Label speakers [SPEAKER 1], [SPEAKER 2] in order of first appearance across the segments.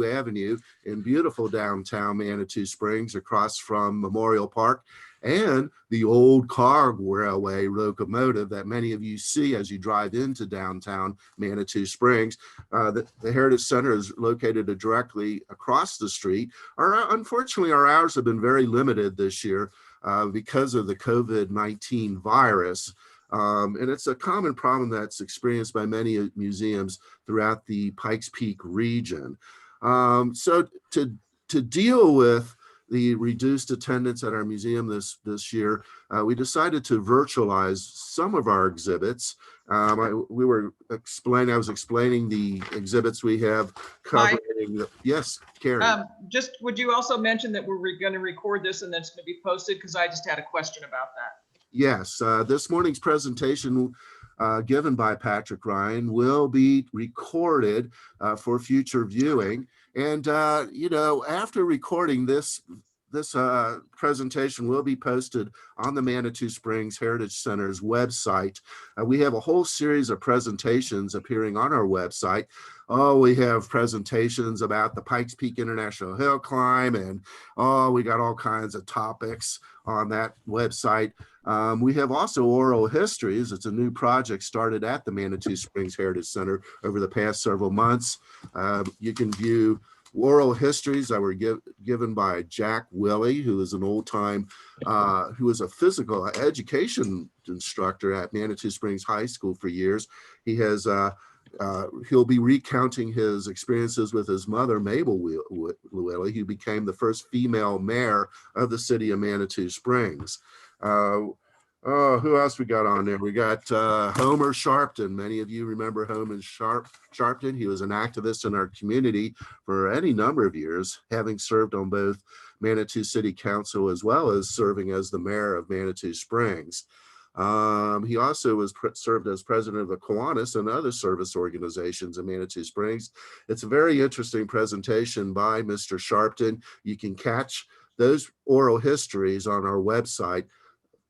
[SPEAKER 1] Avenue in beautiful downtown Manitou Springs across from Memorial Park, and the old car railway locomotive that many of you see as you drive into downtown Manitou Springs. The Heritage Center is located directly across the street. Unfortunately, our hours have been very limited this year because of the COVID-19 virus. And it's a common problem that's experienced by many museums throughout the Pikes Peak region. So to deal with the reduced attendance at our museum this year, we decided to virtualize some of our exhibits. I was explaining the exhibits we have covering. Yes, Carrie.
[SPEAKER 2] Just would you also mention that we're going to record this and that's going to be posted, because I just had a question about that.
[SPEAKER 1] Yes, this morning's presentation given by Patrick Ryan will be recorded for future viewing. And, after recording this presentation will be posted on the Manitou Springs Heritage Center's website. We have a whole series of presentations appearing on our website. We have presentations about the Pikes Peak International Hill Climb, and we got all kinds of topics on that website. We have also oral histories. It's a new project started at the Manitou Springs Heritage Center over the past several months. You can view oral histories that were given by Jack Willey, who is an old-time, who was a physical education instructor at Manitou Springs High School for years. He has, he'll be recounting his experiences with his mother, Mabel Willey, who became the first female mayor of the city of Manitou Springs. Who else we got on there? We got Homer Sharpton. Many of you remember Homer Sharpton. He was an activist in our community for any number of years, having served on both Manitou City Council as well as serving as the mayor of Manitou Springs. He also served as president of the Kiwanis and other service organizations in Manitou Springs. It's a very interesting presentation by Mr. Sharpton. You can catch those oral histories on our website,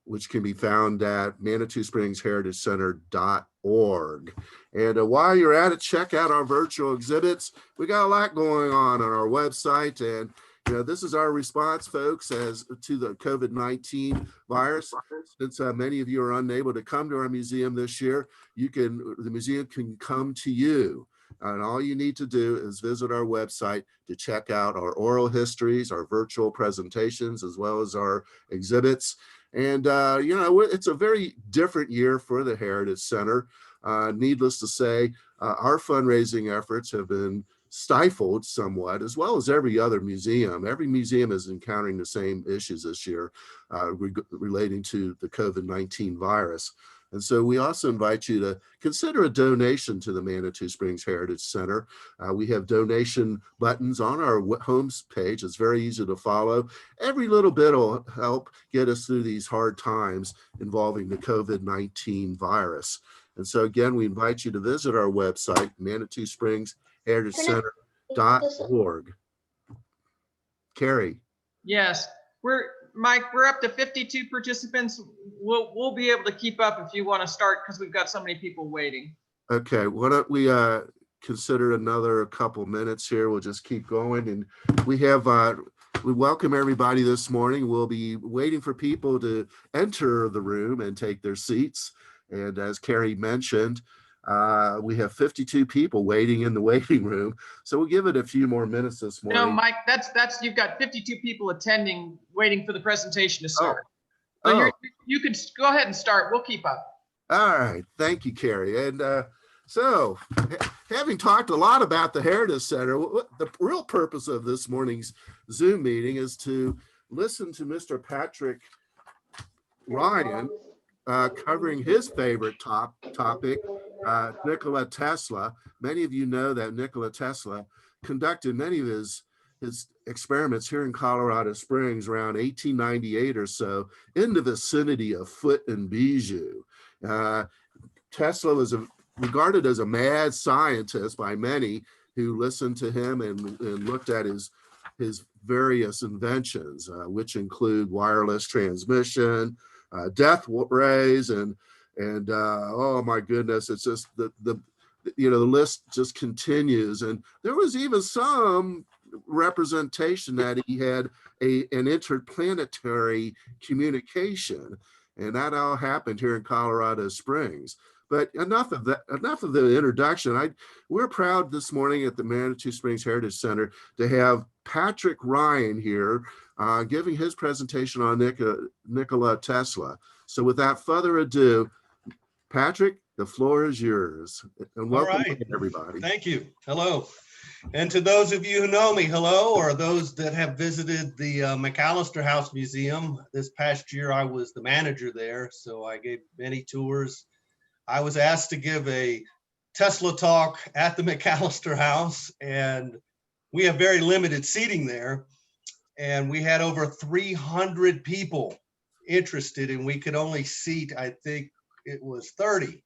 [SPEAKER 1] which can be found at ManitouSpringsHeritageCenter.org. And while you're at it, check out our virtual exhibits. We got a lot going on our website, and this is our response, folks, as to the COVID-19 virus. Since many of you are unable to come to our museum this year, the museum can come to you. And all you need to do is visit our website to check out our oral histories, our virtual presentations, as well as our exhibits. And, it's a very different year for the Heritage Center. Needless to say, our fundraising efforts have been stifled somewhat, as well as every other museum. Every museum is encountering the same issues this year relating to the COVID-19 virus. And so we also invite you to consider a donation to the Manitou Springs Heritage Center. We have donation buttons on our home page. It's very easy to follow. Every little bit will help get us through these hard times involving the COVID-19 virus. And so again, we invite you to visit our website, ManitouSpringsHeritageCenter.org. Carrie.
[SPEAKER 2] Yes, Mike, we're up to 52 participants. We'll be able to keep up if you want to start, because we've got so many people waiting.
[SPEAKER 1] Okay, why don't we consider another couple minutes here? We'll just keep going. And we welcome everybody this morning. We'll be waiting for people to enter the room and take their seats. And as Carrie mentioned, we have 52 people waiting in the waiting room. So we'll give it a few more minutes this morning.
[SPEAKER 2] No, Mike, that's you've got 52 people attending, waiting for the presentation to start. So you can go ahead and start. We'll keep up.
[SPEAKER 1] All right. Thank you, Carrie. And so having talked a lot about the Heritage Center, the real purpose of this morning's Zoom meeting is to listen to Mr. Patrick Ryan covering his favorite topic, Nikola Tesla. Many of you know that Nikola Tesla conducted many of his experiments here in Colorado Springs around 1898 or so in the vicinity of Foote and Bijou. Tesla was regarded as a mad scientist by many who listened to him and looked at his various inventions, which include wireless transmission, death rays, and oh my goodness, it's just the you know, the list just continues. And there was even some representation that he had an interplanetary communication, and that all happened here in Colorado Springs. But enough of that, enough of the introduction. We're proud this morning at the Manitou Springs Heritage Center to have Patric Ryan here giving his presentation on Nikola Tesla. So without further ado, Patric, the floor is yours. And welcome,
[SPEAKER 3] all right,
[SPEAKER 1] everybody.
[SPEAKER 3] Thank you. Hello. And to those of you who know me, hello, or those that have visited the McAllister House Museum. This past year, I was the manager there, so I gave many tours. I was asked to give a Tesla talk at the McAllister House, and we have very limited seating there. And we had over 300 people interested, and we could only seat, I think it was 30.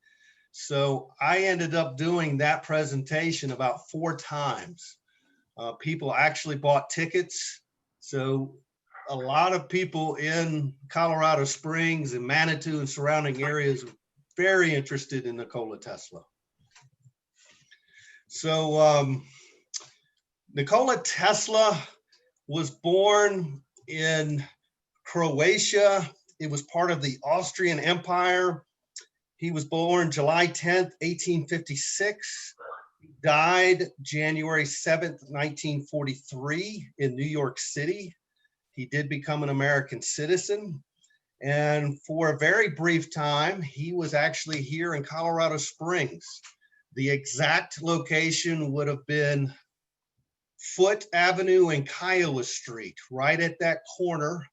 [SPEAKER 3] So I ended up doing that presentation about 4 times. People actually bought tickets. So a lot of people in Colorado Springs and Manitou and surrounding areas were very interested in Nikola Tesla. So Nikola Tesla was born in Croatia. It was part of the Austrian Empire. He was born July 10th, 1856, died January 7th, 1943 in New York City. He did become an American citizen. And for a very brief time, he was actually here in Colorado Springs. The exact location would have been Foote Avenue and Kiowa Street. Right at that corner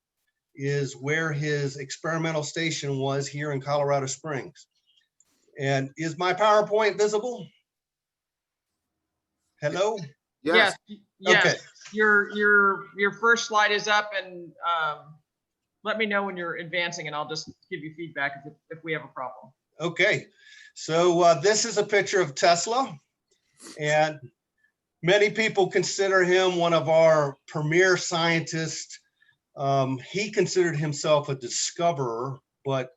[SPEAKER 3] is where his experimental station was here in Colorado Springs. And is my PowerPoint visible? Hello?
[SPEAKER 2] Yes. Yes.
[SPEAKER 3] Okay.
[SPEAKER 2] Your first slide is up, and let me know when you're advancing, and I'll just give you feedback if we have a problem.
[SPEAKER 3] Okay. So this is a picture of Tesla, and many people consider him one of our premier scientists. He considered himself a discoverer, but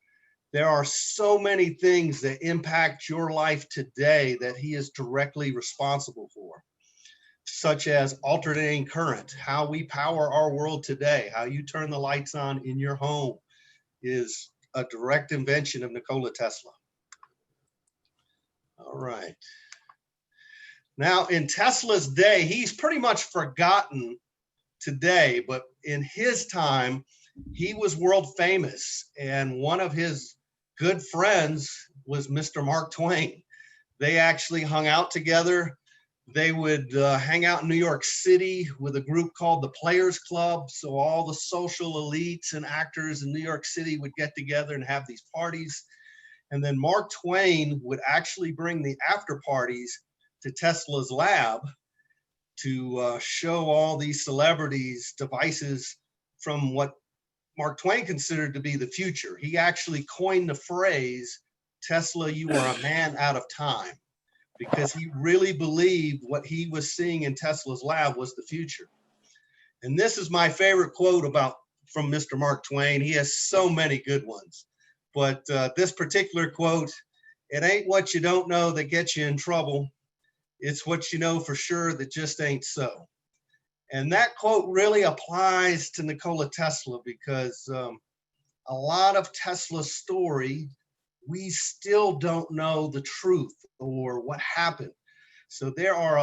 [SPEAKER 3] there are so many things that impact your life today that he is directly responsible for, such as alternating current, how we power our world today, how you turn the lights on in your home is a direct invention of Nikola Tesla. All right. Now, in Tesla's day, he's pretty much forgotten today, but in his time, he was world famous, and one of his good friends was Mr. Mark Twain. They actually hung out together. They would hang out in New York City with a group called the Players Club. So all the social elites and actors in New York City would get together and have these parties. And then Mark Twain would actually bring the after parties to Tesla's lab to show all these celebrities devices from what Mark Twain considered to be the future. He actually coined the phrase, "Tesla, you are a man out of time," because he really believed what he was seeing in Tesla's lab was the future. And this is my favorite quote from Mr. Mark Twain. He has so many good ones, but this particular quote, "It ain't what you don't know that gets you in trouble. It's what you know for sure that just ain't so." And that quote really applies to Nikola Tesla, because a lot of Tesla's story, we still don't know the truth or what happened. So there are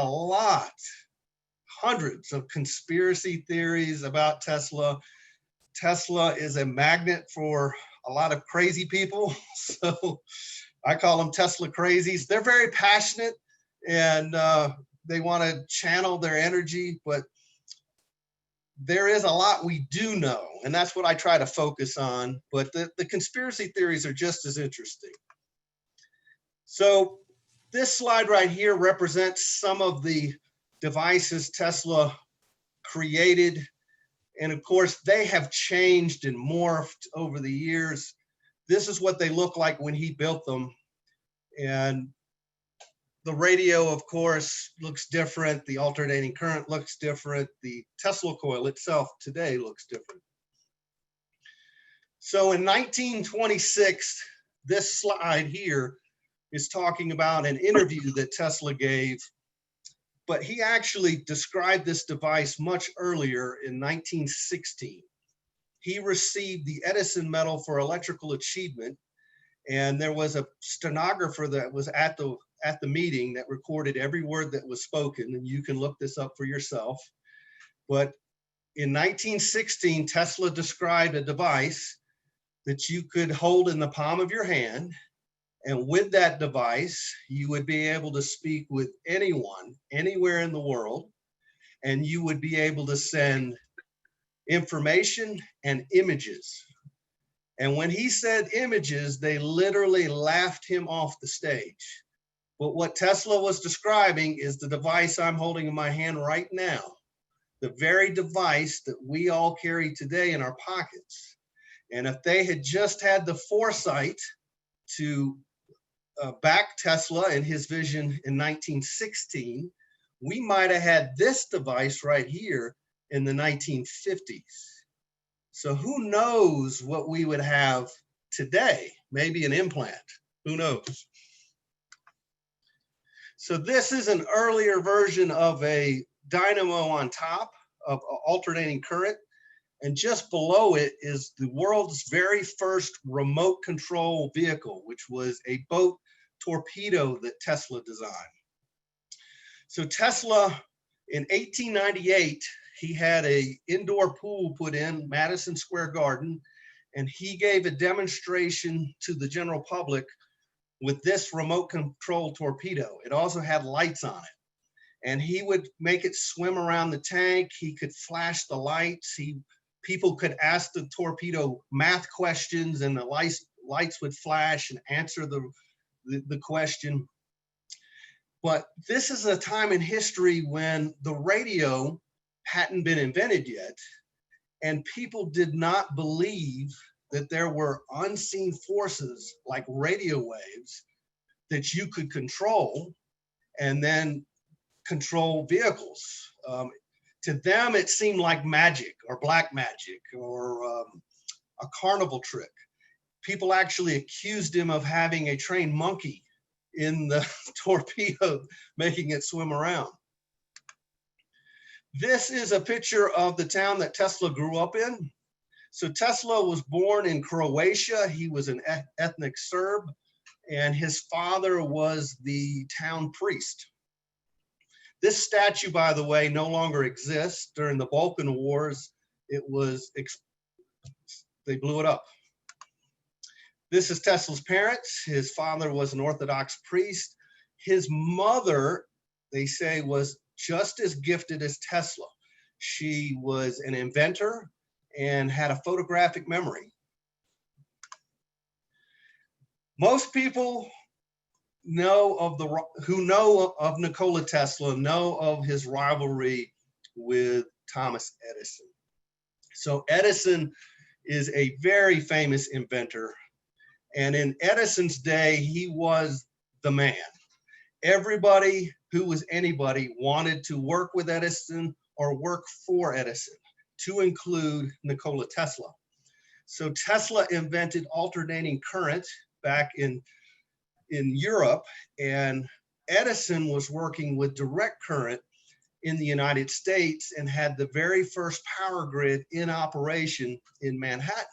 [SPEAKER 3] hundreds of conspiracy theories about Tesla. Tesla is a magnet for a lot of crazy people. So I call them Tesla crazies. They're very passionate, and they want to channel their energy, but there is a lot we do know, and that's what I try to focus on. But the conspiracy theories are just as interesting. So this slide right here represents some of the devices Tesla created. And of course, they have changed and morphed over the years. This is what they look like when he built them. And the radio, of course, looks different. The alternating current looks different. The Tesla coil itself today looks different. So in 1926, this slide here is talking about an interview that Tesla gave, but he actually described this device much earlier in 1916. He received the Edison Medal for Electrical Achievement, and there was a stenographer that was at the meeting that recorded every word that was spoken, and you can look this up for yourself. But in 1916, Tesla described a device that you could hold in the palm of your hand, and with that device, you would be able to speak with anyone, anywhere in the world, and you would be able to send information and images. And when he said images, they literally laughed him off the stage. But what Tesla was describing is the device I'm holding in my hand right now, the very device that we all carry today in our pockets. And if they had just had the foresight to back Tesla and his vision in 1916, we might have had this device right here in the 1950s. So who knows what we would have today? Maybe an implant, who knows? So this is an earlier version of a dynamo on top of alternating current. And just below it is the world's very first remote control vehicle, which was a boat torpedo that Tesla designed. So Tesla, in 1898, he had an indoor pool put in Madison Square Garden, and he gave a demonstration to the general public with this remote control torpedo. It also had lights on it, and he would make it swim around the tank. He could flash the lights. People could ask the torpedo math questions, and the lights would flash and answer the question. But this is a time in history when the radio hadn't been invented yet, and people did not believe that there were unseen forces like radio waves that you could control and then control vehicles. To them, it seemed like magic or black magic or a carnival trick. People actually accused him of having a trained monkey in the torpedo, making it swim around. This is a picture of the town that Tesla grew up in. So Tesla was born in Croatia. He was an ethnic Serb, and his father was the town priest. This statue, by the way, no longer exists. During the Balkan Wars, they blew it up. This is Tesla's parents. His father was an Orthodox priest. His mother, they say, was just as gifted as Tesla. She was an inventor and had a photographic memory. Most people who know of Nikola Tesla know of his rivalry with Thomas Edison. So Edison is a very famous inventor, and in Edison's day, he was the man. Everybody who was anybody wanted to work with Edison or work for Edison, to include Nikola Tesla. So Tesla invented alternating current back in Europe, and Edison was working with direct current in the United States and had the very first power grid in operation in Manhattan.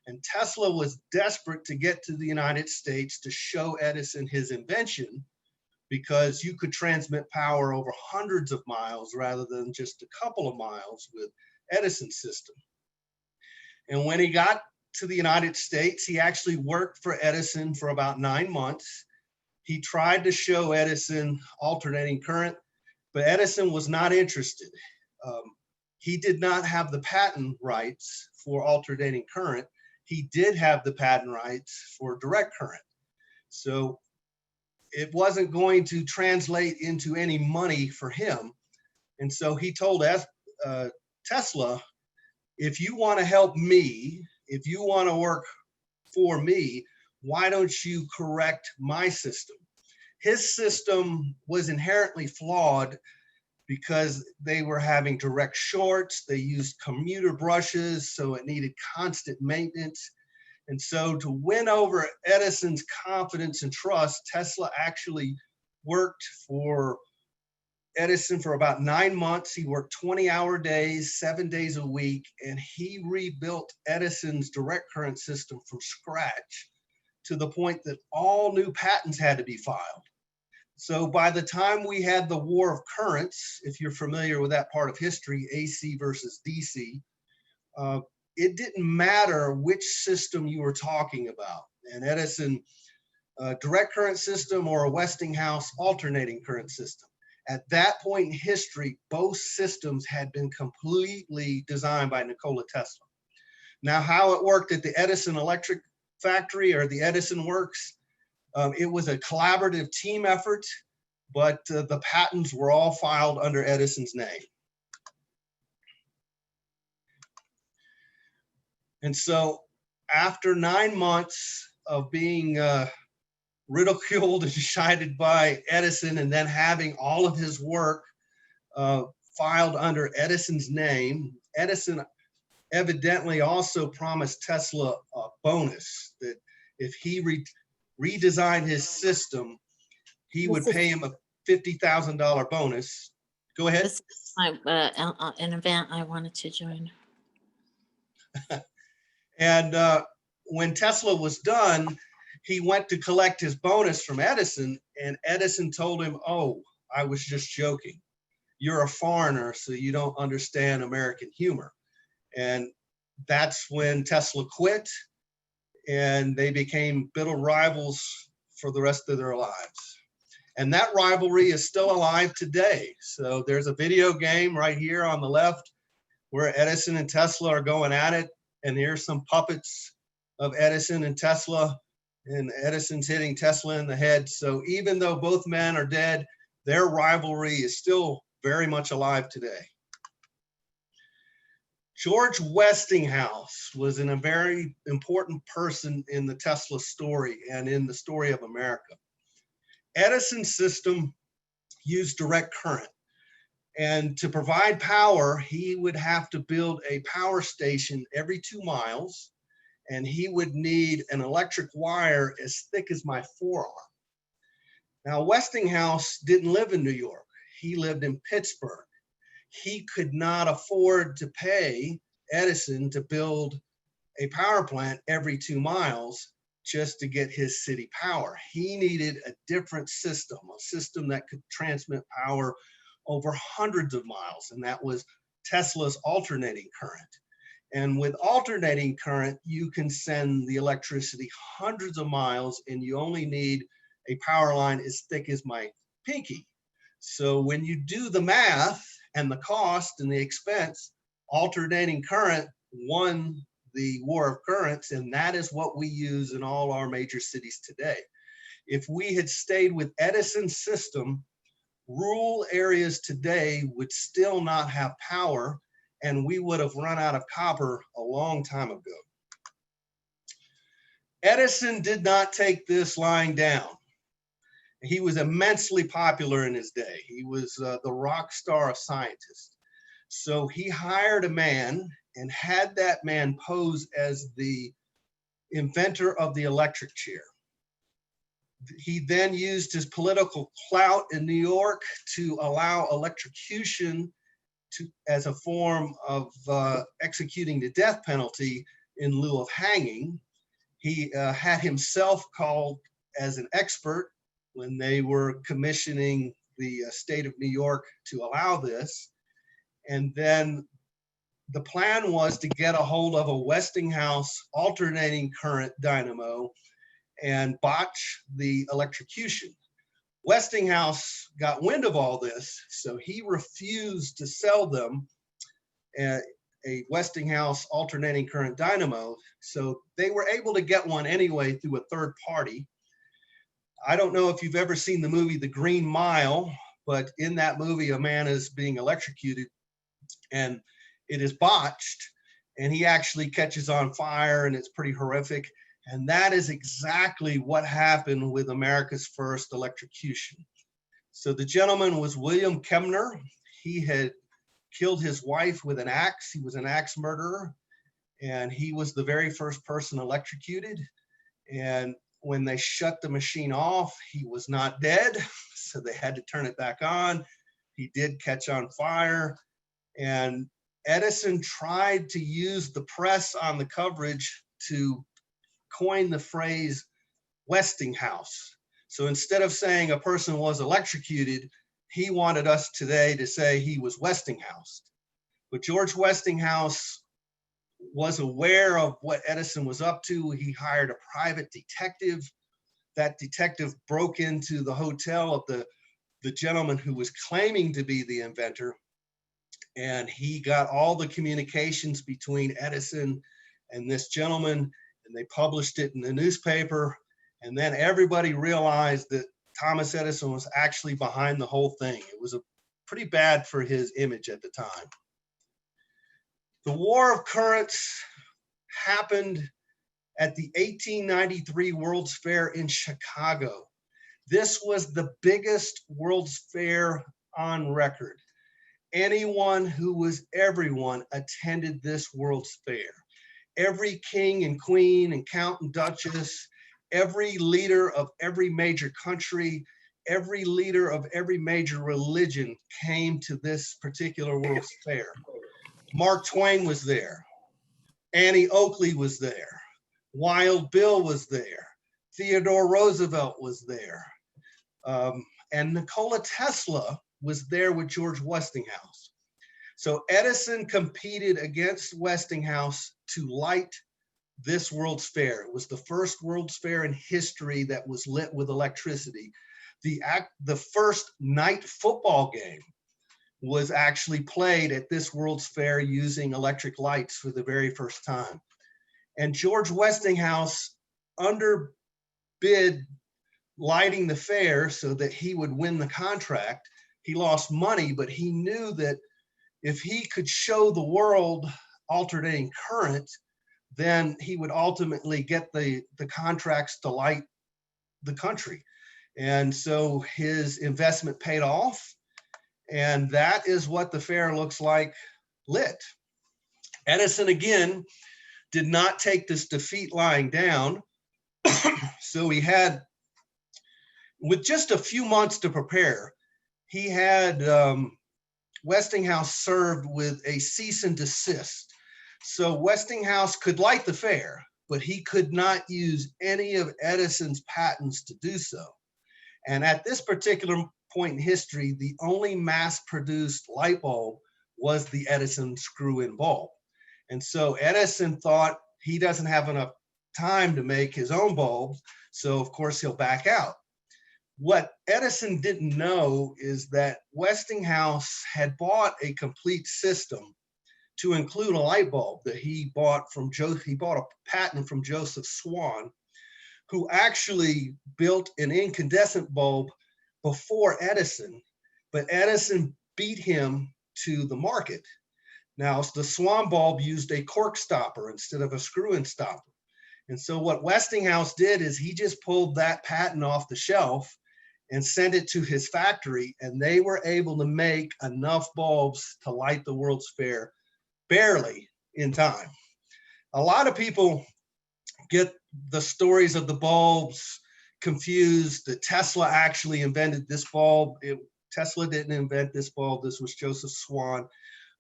[SPEAKER 3] And Tesla was desperate to get to the United States to show Edison his invention, because you could transmit power over hundreds of miles rather than just a couple of miles with Edison's system. And when he got to the United States, he actually worked for Edison for about 9 months. He tried to show Edison alternating current, but Edison was not interested. He did not have the patent rights for alternating current. He did have the patent rights for direct current. So it wasn't going to translate into any money for him. And so he told Tesla, if you want to help me, if you want to work for me, why don't you correct my system? His system was inherently flawed because they were having direct shorts. They used commuter brushes, so it needed constant maintenance. And so to win over Edison's confidence and trust, Tesla actually worked for Edison for about 9 months. He worked 20-hour days, 7 days a week, and he rebuilt Edison's direct current system from scratch to the point that all new patents had to be filed. So by the time we had the war of currents, if you're familiar with that part of history, AC versus DC, it didn't matter which system you were talking about, an Edison direct current system or a Westinghouse alternating current system. At that point in history, both systems had been completely designed by Nikola Tesla. Now, how it worked at the Edison Electric Factory or the Edison Works, it was a collaborative team effort, but the patents were all filed under Edison's name. And so after 9 months of being ridiculed and chided by Edison and then having all of his work filed under Edison's name, Edison evidently also promised Tesla a bonus that if he redesigned his system, he would pay him a $50,000 bonus. Go ahead.
[SPEAKER 4] This is an event I wanted to join.
[SPEAKER 3] And when Tesla was done, he went to collect his bonus from Edison, and Edison told him, "Oh, I was just joking. You're a foreigner, so you don't understand American humor." And that's when Tesla quit, and they became bitter rivals for the rest of their lives. And that rivalry is still alive today. So there's a video game right here on the left where Edison and Tesla are going at it. And here's some puppets of Edison and Tesla, and Edison's hitting Tesla in the head. So even though both men are dead, their rivalry is still very much alive today. George Westinghouse was a very important person in the Tesla story and in the story of America. Edison's system used direct current. And to provide power, he would have to build a power station every 2 miles, and he would need an electric wire as thick as my forearm. Now, Westinghouse didn't live in New York. He lived in Pittsburgh. He could not afford to pay Edison to build a power plant every 2 miles just to get his city power. He needed a different system, a system that could transmit power over hundreds of miles, and that was Tesla's alternating current. And with alternating current, you can send the electricity hundreds of miles, and you only need a power line as thick as my pinky. So when you do the math and the cost and the expense, alternating current won the war of currents, and that is what we use in all our major cities today. If we had stayed with Edison's system, rural areas today would still not have power, and we would have run out of copper a long time ago. Edison did not take this lying down. He was immensely popular in his day. He was the rock star of scientists. So he hired a man and had that man pose as the inventor of the electric chair. He then used his political clout in New York to allow electrocution as a form of executing the death penalty in lieu of hanging. He had himself called as an expert when they were commissioning the state of New York to allow this. And then the plan was to get a hold of a Westinghouse alternating current dynamo and botch the electrocution. Westinghouse got wind of all this, so he refused to sell them a Westinghouse alternating current dynamo. So they were able to get one anyway through a third party. I don't know if you've ever seen the movie The Green Mile, but in that movie, a man is being electrocuted and it is botched, and he actually catches on fire, and it's pretty horrific. And that is exactly what happened with America's first electrocution. So the gentleman was William Kemner. He had killed his wife with an axe. He was an axe murderer. and he was the very first person electrocuted. And when they shut the machine off, he was not dead, so they had to turn it back on. He did catch on fire, and Edison tried to use the press on the coverage to coin the phrase Westinghouse. So instead of saying a person was electrocuted, he wanted us today to say he was Westinghouse. But George Westinghouse was aware of what Edison was up to. He hired a private detective. That detective broke into the hotel of the gentleman who was claiming to be the inventor, and he got all the communications between Edison and this gentleman, and they published it in the newspaper. And then everybody realized that Thomas Edison was actually behind the whole thing. It was pretty bad for his image at the time. The War of Currents happened at the 1893 World's Fair in Chicago. This was the biggest World's Fair on record. Anyone who was everyone attended this World's Fair. Every king and queen and count and duchess, every leader of every major country, every leader of every major religion came to this particular World's Fair. Mark Twain was there. Annie Oakley was there. Wild Bill was there. Theodore Roosevelt was there. And Nikola Tesla was there with George Westinghouse. So Edison competed against Westinghouse to light this World's Fair. It was the first World's Fair in history that was lit with electricity. The first night football game was actually played at this World's Fair using electric lights for the very first time. And George Westinghouse underbid lighting the fair so that he would win the contract. He lost money, but he knew that if he could show the world alternating current, then he would ultimately get the contracts to light the country. And so his investment paid off. And that is what the fair looks like lit. Edison, again, did not take this defeat lying down. So he had, with just a few months to prepare, he had Westinghouse served with a cease and desist. So Westinghouse could light the fair, but he could not use any of Edison's patents to do so. And at this particular point in history, the only mass-produced light bulb was the Edison screw-in bulb. And so Edison thought he doesn't have enough time to make his own bulbs, so of course he'll back out. What Edison didn't know is that Westinghouse had bought a complete system to include a light bulb that he bought a patent from Joseph Swan, who actually built an incandescent bulb before Edison, but Edison beat him to the market. Now, the Swan bulb used a cork stopper instead of a screw-in stopper. And so what Westinghouse did is he just pulled that patent off the shelf and sent it to his factory, and they were able to make enough bulbs to light the World's Fair barely in time. A lot of people get the stories of the bulbs confused, that Tesla actually invented this bulb. Tesla didn't invent this bulb. This was Joseph Swan.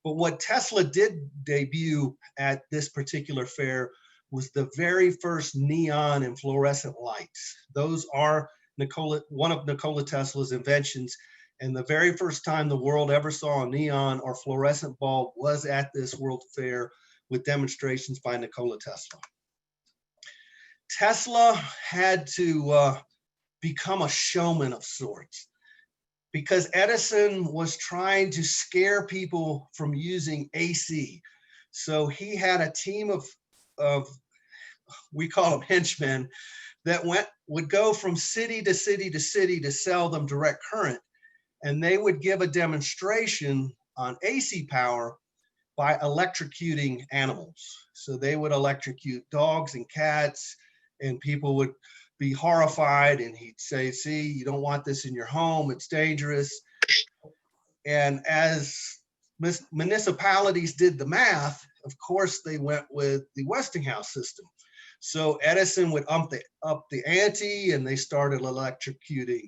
[SPEAKER 3] But what Tesla did debut at this particular fair was the very first neon and fluorescent lights. Those are one of Nikola Tesla's inventions. And the very first time the world ever saw a neon or fluorescent bulb was at this World Fair with demonstrations by Nikola Tesla. Tesla had to become a showman of sorts because Edison was trying to scare people from using AC. So he had a team of we call them henchmen, that would go from city to city to city to sell them direct current. And they would give a demonstration on AC power by electrocuting animals. So they would electrocute dogs and cats, and people would be horrified, and he'd say, see, you don't want this in your home, it's dangerous. And as municipalities did the math, of course, they went with the Westinghouse system. So Edison would up the ante, and they started electrocuting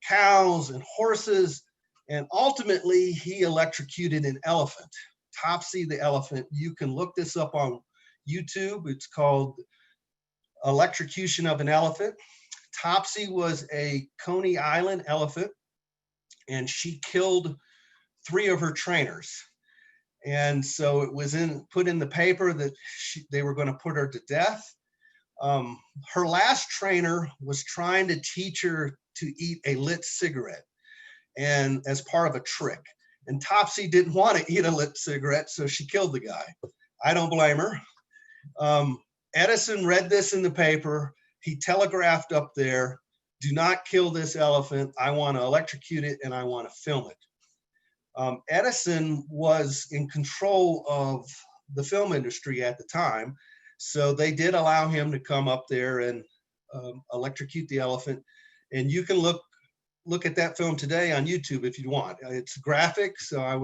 [SPEAKER 3] cows and horses. And ultimately, he electrocuted an elephant, Topsy the Elephant. You can look this up on YouTube. It's called Electrocution of an Elephant. Topsy was a Coney Island elephant, and she killed 3 of her trainers. And so it was put in the paper that they were going to put her to death. Her last trainer was trying to teach her to eat a lit cigarette, and as part of a trick. And Topsy didn't want to eat a lit cigarette, so she killed the guy. I don't blame her. Edison read this in the paper. He telegraphed up there, "Do not kill this elephant. I want to electrocute it, and I want to film it." Edison was in control of the film industry at the time, so they did allow him to come up there and electrocute the elephant. And you can look at that film today on YouTube if you want. It's graphic, so I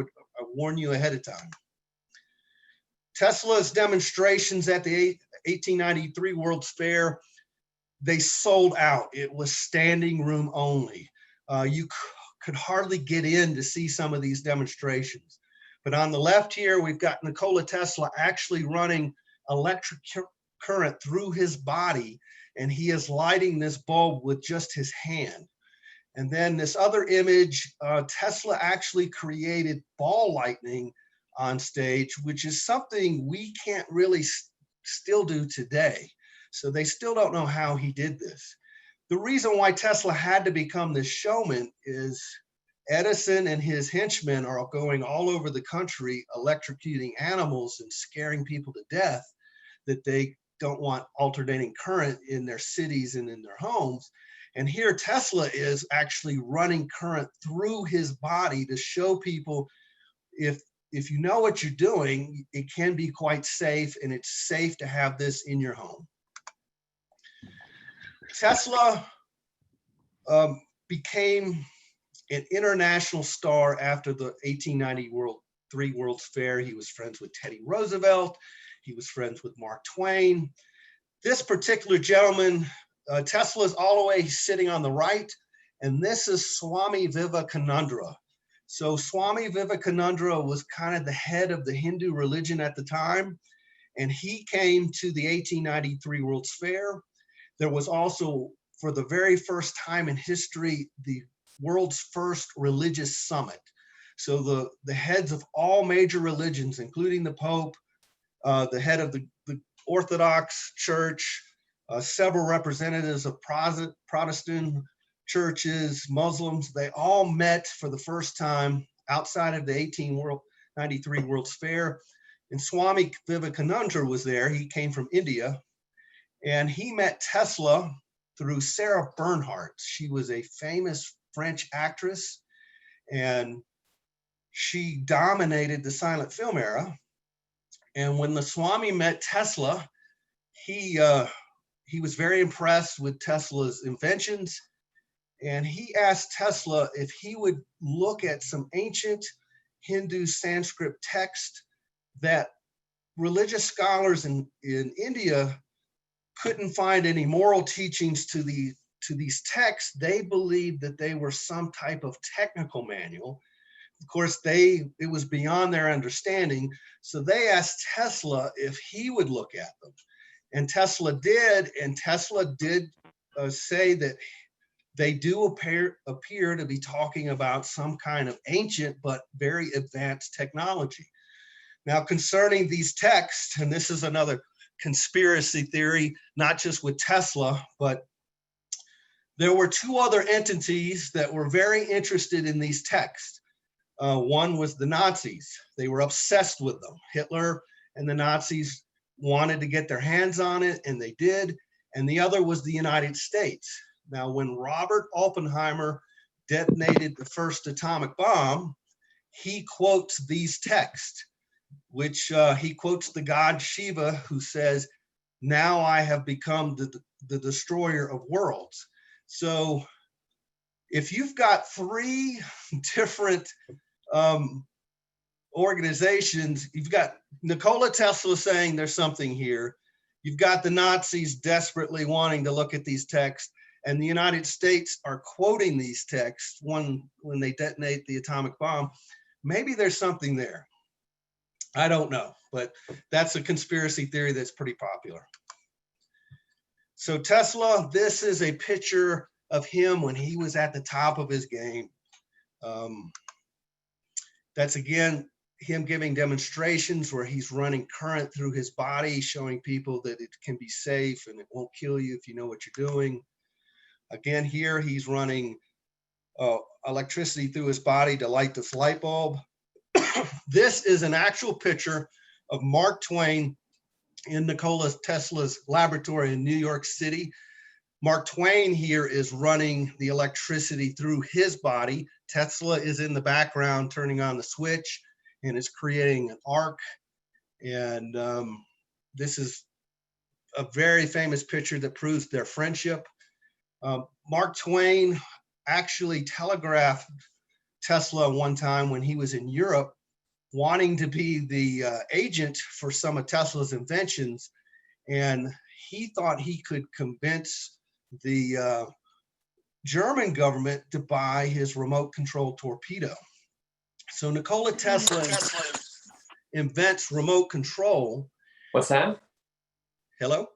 [SPEAKER 3] warn you ahead of time. Tesla's demonstrations at the 1893 World's Fair, they sold out. It was standing room only. You could hardly get in to see some of these demonstrations. But on the left here, we've got Nikola Tesla actually running electric current through his body, and he is lighting this bulb with just his hand. And then this other image, Tesla actually created ball lightning on stage, which is something we can't really still do today. So they still don't know how he did this. The reason why Tesla had to become this showman is Edison and his henchmen are going all over the country electrocuting animals and scaring people to death that they don't want alternating current in their cities and in their homes. And here Tesla is actually running current through his body to show people if you know what you're doing, it can be quite safe, and it's safe to have this in your home. Tesla became an international star after the 1893 World's Fair. He was friends with Teddy Roosevelt. He was friends with Mark Twain. This particular gentleman, Tesla's all the way sitting on the right, and this is Swami Vivekananda. So Swami Vivekananda was kind of the head of the Hindu religion at the time, and he came to the 1893 World's Fair. There was also, for the very first time in history, the world's first religious summit. So the heads of all major religions, including the Pope, the head of the Orthodox Church, several representatives of Protestant churches, Muslims, they all met for the first time outside of the 1893 World's Fair. And Swami Vivekananda was there. He came from India, and he met Tesla through Sarah Bernhardt. She was a famous French actress, and she dominated the silent film era. And when the Swami met Tesla, he was very impressed with Tesla's inventions. And he asked Tesla if he would look at some ancient Hindu Sanskrit text that religious scholars in India couldn't find any moral teachings to these texts. They believed that they were some type of technical manual. Of course, it was beyond their understanding. So they asked Tesla if he would look at them. And Tesla did, say that they do appear to be talking about some kind of ancient but very advanced technology. Now, concerning these texts, and this is another conspiracy theory, not just with Tesla, but there were 2 other entities that were very interested in these texts. One was the Nazis. They were obsessed with them. Hitler and the Nazis wanted to get their hands on it, and they did. And the other was the United States. Now, when Robert Oppenheimer detonated the first atomic bomb, he quotes these texts, which he quotes the god Shiva, who says, "Now I have become the destroyer of worlds." So if you've got 3 different organizations, you've got Nikola Tesla saying there's something here. You've got the Nazis desperately wanting to look at these texts, and the United States are quoting these texts when they detonate the atomic bomb. Maybe there's something there. I don't know, but that's a conspiracy theory that's pretty popular. So Tesla, this is a picture of him when he was at the top of his game. That's again, him giving demonstrations where he's running current through his body, showing people that it can be safe and it won't kill you if you know what you're doing. Again, here he's running electricity through his body to light this light bulb. This is an actual picture of Mark Twain in Nikola Tesla's laboratory in New York City. Mark Twain here is running the electricity through his body. Tesla is in the background turning on the switch and is creating an arc. And this is a very famous picture that proves their friendship. Mark Twain actually telegraphed Tesla one time when he was in Europe, wanting to be the agent for some of Tesla's inventions. And he thought he could convince the German government to buy his remote control torpedo. So Nikola Tesla invents remote control.
[SPEAKER 5] What's that?
[SPEAKER 3] Hello?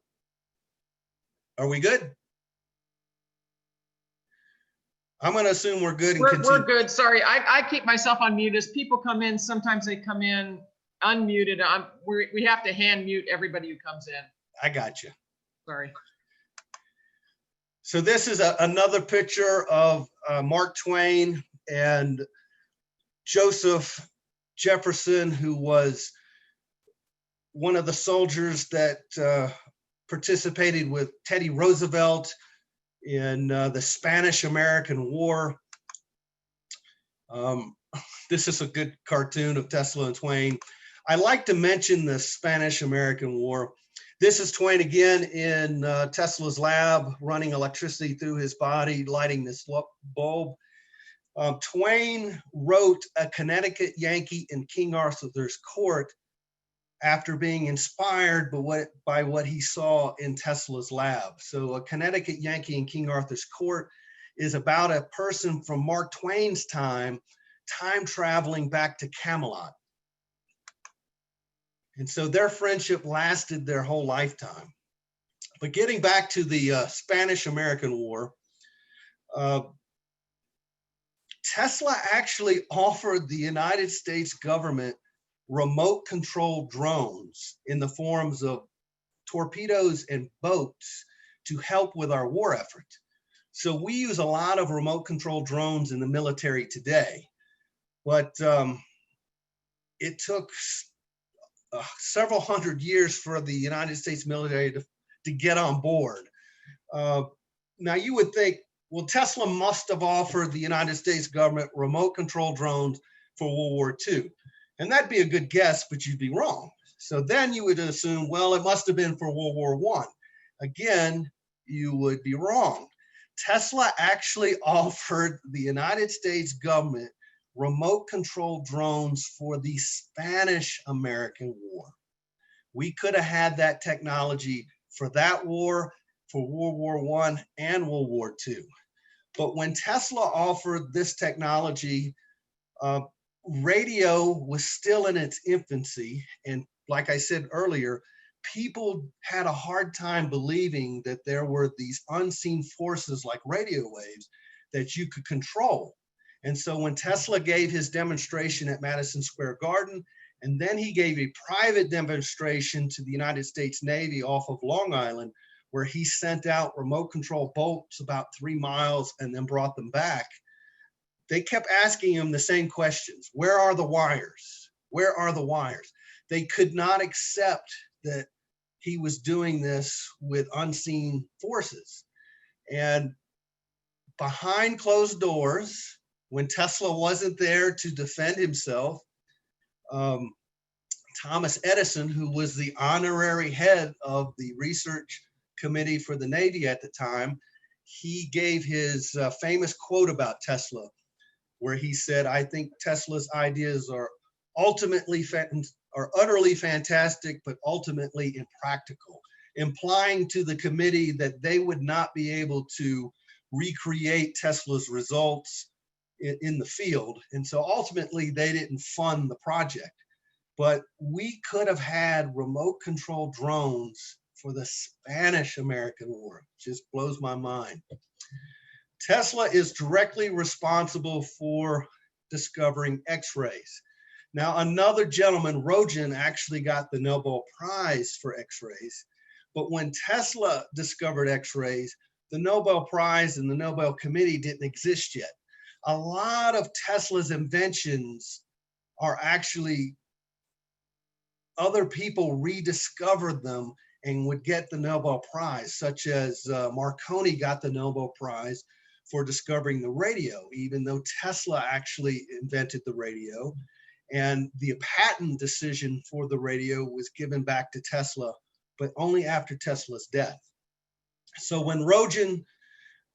[SPEAKER 3] Are we good? I'm going to assume we're good. And
[SPEAKER 2] we're good. Sorry, I keep myself on mute. As people come in, sometimes they come in unmuted. We have to hand mute everybody who comes in.
[SPEAKER 3] I got you.
[SPEAKER 2] Sorry.
[SPEAKER 3] So this is another picture of Mark Twain and Joseph Jefferson, who was one of the soldiers that participated with Teddy Roosevelt in the Spanish-American War. This is a good cartoon of Tesla and Twain. I like to mention the Spanish-American War. This is Twain again in Tesla's lab, running electricity through his body, lighting this bulb. Twain wrote A Connecticut Yankee in King Arthur's Court after being inspired by what he saw in Tesla's lab. So A Connecticut Yankee in King Arthur's Court is about a person from Mark Twain's time traveling back to Camelot. And so their friendship lasted their whole lifetime. But getting back to the Spanish-American War, Tesla actually offered the United States government remote control drones in the forms of torpedoes and boats to help with our war effort. So we use a lot of remote control drones in the military today, but it took several hundred years for the United States military to get on board. Now you would think, well, Tesla must have offered the United States government remote control drones for World War II. And that'd be a good guess, but you'd be wrong. So then you would assume, well, it must have been for World War I. Again, you would be wrong. Tesla actually offered the United States government remote control drones for the Spanish-American War. We could have had that technology for that war, for World War I and World War II. But when Tesla offered this technology, radio was still in its infancy. And like I said earlier, people had a hard time believing that there were these unseen forces like radio waves that you could control. And so when Tesla gave his demonstration at Madison Square Garden, and then he gave a private demonstration to the United States Navy off of Long Island, where he sent out remote control boats about 3 miles and then brought them back, they kept asking him the same questions. Where are the wires? Where are the wires? They could not accept that he was doing this with unseen forces. And behind closed doors, when Tesla wasn't there to defend himself, Thomas Edison, who was the honorary head of the research committee for the Navy at the time, he gave his famous quote about Tesla, where he said, "I think Tesla's ideas are ultimately utterly fantastic, but ultimately impractical, implying to the committee that they would not be able to recreate Tesla's results in the field. And so ultimately they didn't fund the project. But we could have had remote control drones for the Spanish-American War. Just blows my mind. Tesla is directly responsible for discovering X-rays. Now, another gentleman, Roentgen, actually got the Nobel Prize for X-rays. But when Tesla discovered X-rays, the Nobel Prize and the Nobel Committee didn't exist yet. A lot of Tesla's inventions are actually other people rediscovered them and would get the Nobel Prize, such as Marconi got the Nobel Prize for discovering the radio, even though Tesla actually invented the radio. And the patent decision for the radio was given back to Tesla, but only after Tesla's death. So when Roentgen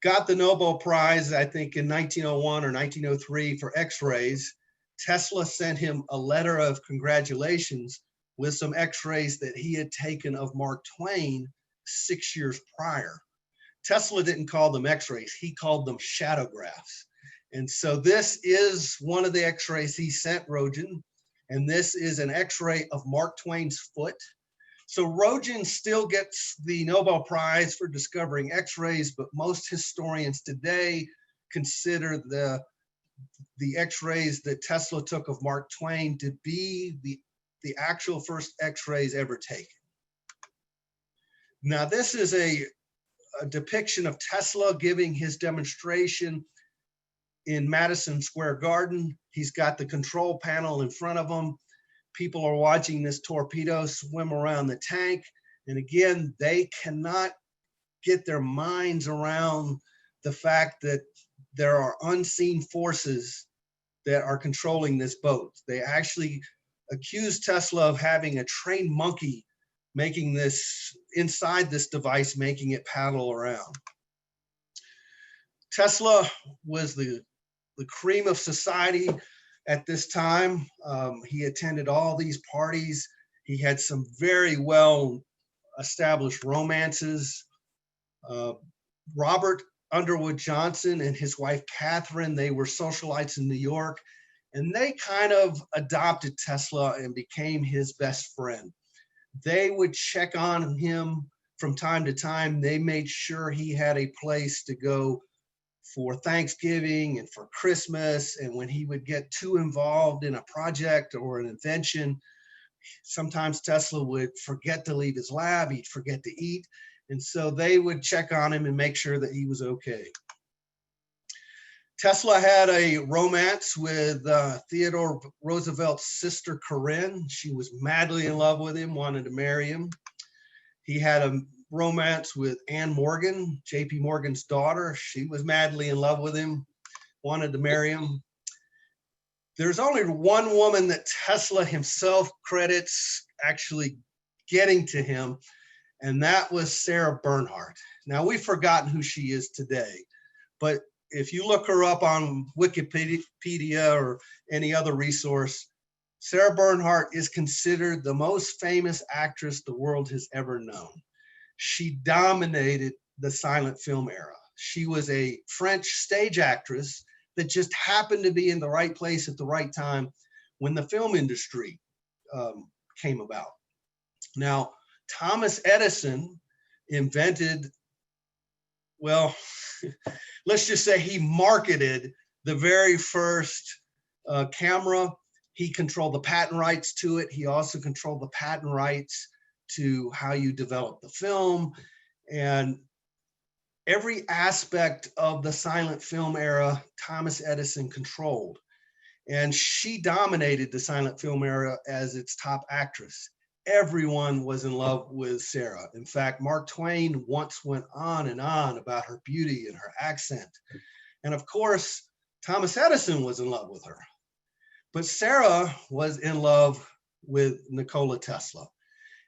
[SPEAKER 3] got the Nobel Prize, I think in 1901 or 1903 for X-rays, Tesla sent him a letter of congratulations with some X-rays that he had taken of Mark Twain 6 years prior. Tesla didn't call them X-rays, he called them shadowgraphs. And so this is one of the X-rays he sent Roentgen, and this is an X-ray of Mark Twain's foot. So Roentgen still gets the Nobel Prize for discovering X-rays, but most historians today consider the X-rays that Tesla took of Mark Twain to be the actual first X-rays ever taken. Now this is a depiction of Tesla giving his demonstration in Madison Square Garden. He's got the control panel in front of him. People are watching this torpedo swim around the tank. And again, they cannot get their minds around the fact that there are unseen forces that are controlling this boat. They actually accused Tesla of having a trained monkey making this, inside this device, making it paddle around. Tesla was the cream of society at this time. He attended all these parties. He had some very well established romances. Robert Underwood Johnson and his wife Catherine, they were socialites in New York, and they kind of adopted Tesla and became his best friend. They would check on him from time to time. They made sure he had a place to go for Thanksgiving and for Christmas. And when he would get too involved in a project or an invention, sometimes Tesla would forget to leave his lab, he'd forget to eat. And so they would check on him and make sure that he was okay. Tesla had a romance with Theodore Roosevelt's sister, Corinne. She was madly in love with him, wanted to marry him. He had a romance with Anne Morgan, J.P. Morgan's daughter. She was madly in love with him, wanted to marry him. There's only one woman that Tesla himself credits actually getting to him, and that was Sarah Bernhardt. Now, we've forgotten who she is today, but if you look her up on Wikipedia or any other resource, Sarah Bernhardt is considered the most famous actress the world has ever known. She dominated the silent film era. She was a French stage actress that just happened to be in the right place at the right time when the film industry came about. Now, Thomas Edison invented, well, let's just say he marketed the very first camera. He controlled the patent rights to it. He also controlled the patent rights to how you develop the film. And every aspect of the silent film era, Thomas Edison controlled. And she dominated the silent film era as its top actress. Everyone was in love with Sarah. In fact, Mark Twain once went on and on about her beauty and her accent. And of course, Thomas Edison was in love with her. But Sarah was in love with Nikola Tesla.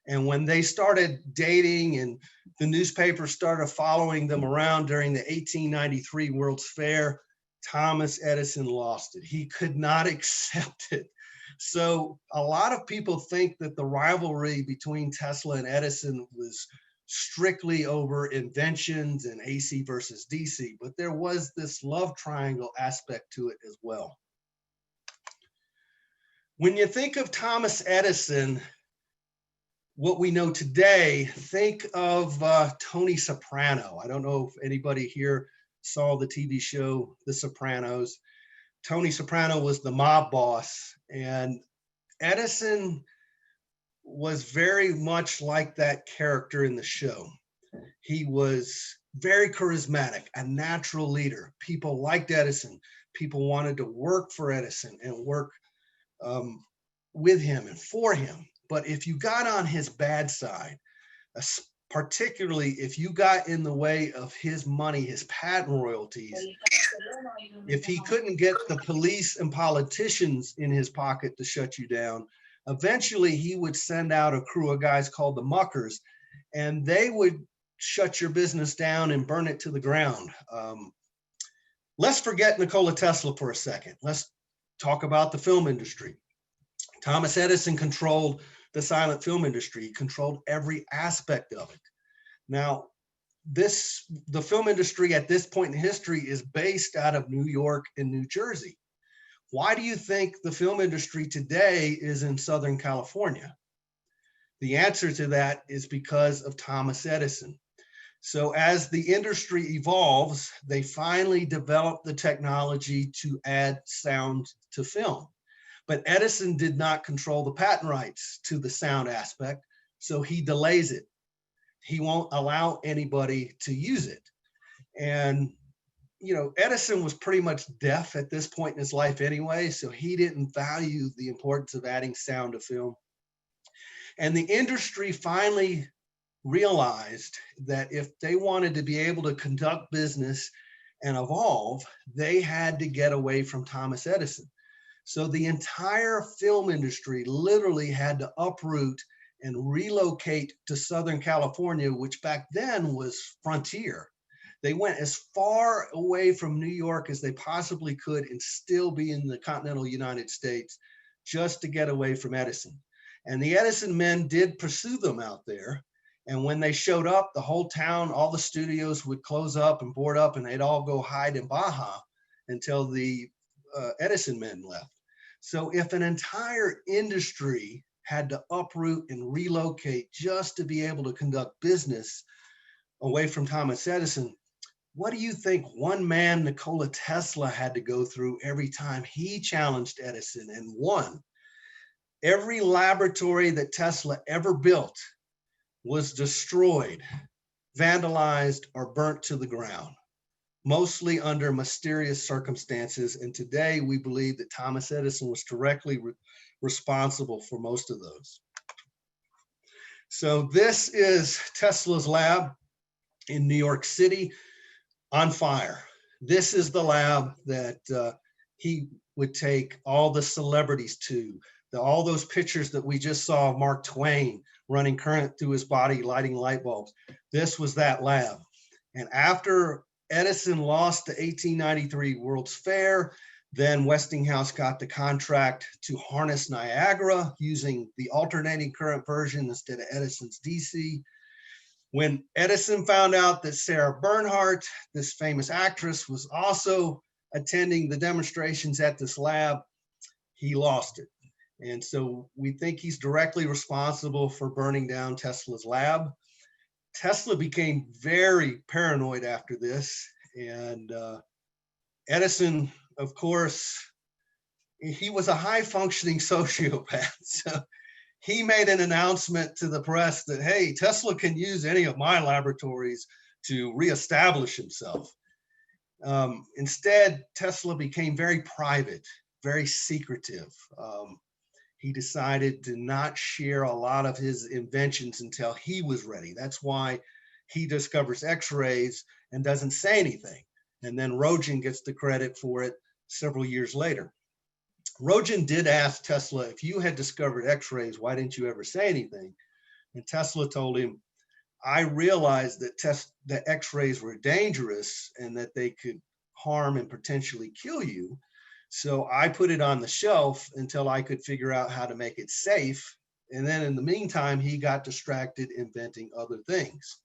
[SPEAKER 3] And when they started dating and the newspapers started following them around during the 1893 World's Fair, Thomas Edison lost it. He could not accept it So a lot of people think that the rivalry between Tesla and Edison was strictly over inventions and AC versus DC, but there was this love triangle aspect to it as well. When you think of Thomas Edison, what we know today, think of Tony Soprano. I don't know if anybody here saw the TV show The Sopranos. Tony Soprano was the mob boss, and Edison was very much like that character in the show. He was very charismatic, a natural leader. People liked Edison. People wanted to work for Edison and work with him and for him. But if you got on his bad side, particularly if you got in the way of his money, his patent royalties, if he couldn't get the police and politicians in his pocket to shut you down, eventually he would send out a crew of guys called the muckers, and they would shut your business down and burn it to the ground. Let's forget Nikola Tesla for a second. Let's talk about the film industry. Thomas Edison controlled the silent film industry. He controlled every aspect of it. Now, the film industry at this point in history is based out of New York and New Jersey. Why do you think the film industry today is in Southern California? The answer to that is because of Thomas Edison. So as the industry evolves, they finally develop the technology to add sound to film. But Edison did not control the patent rights to the sound aspect, so he delays it. He won't allow anybody to use it. And, you know, Edison was pretty much deaf at this point in his life anyway, so he didn't value the importance of adding sound to film. And the industry finally realized that if they wanted to be able to conduct business and evolve, they had to get away from Thomas Edison. So the entire film industry literally had to uproot and relocate to Southern California, which back then was frontier. They went as far away from New York as they possibly could and still be in the continental United States just to get away from Edison. And the Edison men did pursue them out there. And when they showed up, the whole town, all the studios would close up and board up, and they'd all go hide in Baja until the Edison men left. So if an entire industry had to uproot and relocate just to be able to conduct business away from Thomas Edison, what do you think one man, Nikola Tesla, had to go through every time he challenged Edison and won? Every laboratory that Tesla ever built was destroyed, vandalized, or burnt to the ground, mostly under mysterious circumstances. And today we believe that Thomas Edison was directly responsible for most of those. So this is Tesla's lab in New York City on fire. This is the lab that he would take all the celebrities to, all those pictures that we just saw of Mark Twain running current through his body, lighting light bulbs. This was that lab. And after Edison lost the 1893 World's Fair, then Westinghouse got the contract to harness Niagara using the alternating current version instead of Edison's DC. When Edison found out that Sarah Bernhardt, this famous actress, was also attending the demonstrations at this lab, he lost it. And so we think he's directly responsible for burning down Tesla's lab. Tesla became very paranoid after this. And Edison, of course, he was a high functioning sociopath. So he made an announcement to the press that, hey, Tesla can use any of my laboratories to reestablish himself. Instead, Tesla became very private, very secretive. He decided to not share a lot of his inventions until he was ready. That's why he discovers X-rays and doesn't say anything. And then Roentgen gets the credit for it several years later. Roentgen did ask Tesla, if you had discovered X-rays, why didn't you ever say anything? And Tesla told him, I realized that X-rays were dangerous and that they could harm and potentially kill you. So I put it on the shelf until I could figure out how to make it safe. And then in the meantime, he got distracted inventing other things.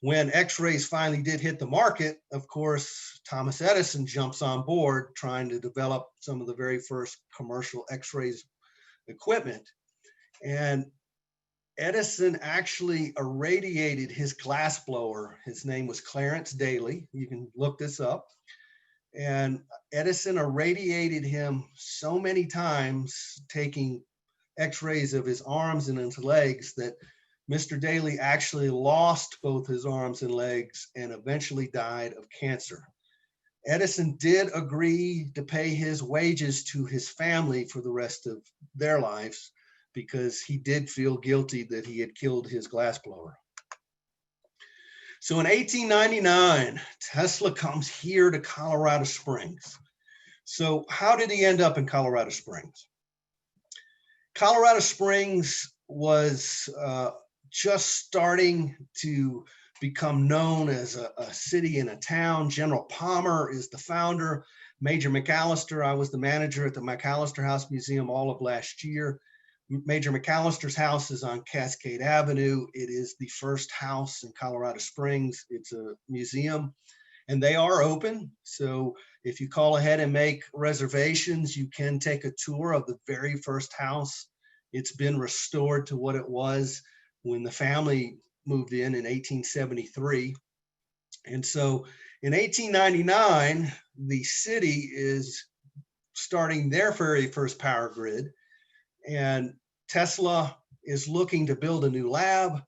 [SPEAKER 3] When X-rays finally did hit the market, of course, Thomas Edison jumps on board trying to develop some of the very first commercial X-rays equipment. And Edison actually irradiated his glass blower. His name was Clarence Daly. You can look this up. And Edison irradiated him so many times, taking X-rays of his arms and his legs, that Mr. Daly actually lost both his arms and legs and eventually died of cancer. Edison did agree to pay his wages to his family for the rest of their lives because he did feel guilty that he had killed his glassblower. So in 1899, Tesla comes here to Colorado Springs. So how did he end up in Colorado Springs? Colorado Springs was just starting to become known as a city and a town. General Palmer is the founder. Major McAllister, I was the manager at the McAllister House Museum all of last year. Major McAllister's house is on Cascade Avenue. It is the first house in Colorado Springs. It's a museum and they are open. So if you call ahead and make reservations, you can take a tour of the very first house. It's been restored to what it was when the family moved in 1873. And so in 1899, the city is starting their very first power grid. And Tesla is looking to build a new lab.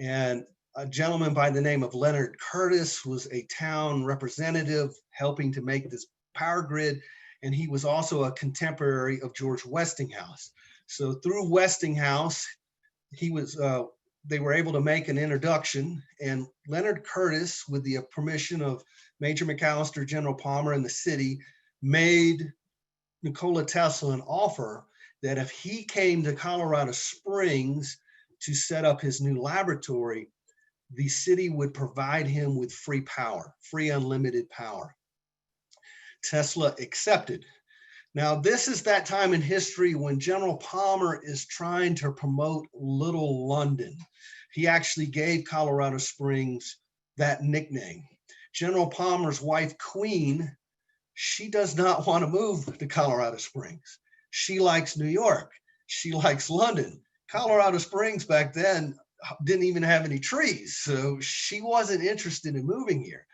[SPEAKER 3] And a gentleman by the name of Leonard Curtis was a town representative helping to make this power grid. And he was also a contemporary of George Westinghouse. So through Westinghouse, they were able to make an introduction, and Leonard Curtis, with the permission of Major McAllister, General Palmer, and the city, made Nikola Tesla an offer that if he came to Colorado Springs to set up his new laboratory, the city would provide him with free power, free unlimited power. Tesla accepted. Now, this is that time in history when General Palmer is trying to promote Little London. He actually gave Colorado Springs that nickname. General Palmer's wife, Queen, she does not want to move to Colorado Springs. She likes New York. She likes London. Colorado Springs back then didn't even have any trees, so she wasn't interested in moving here.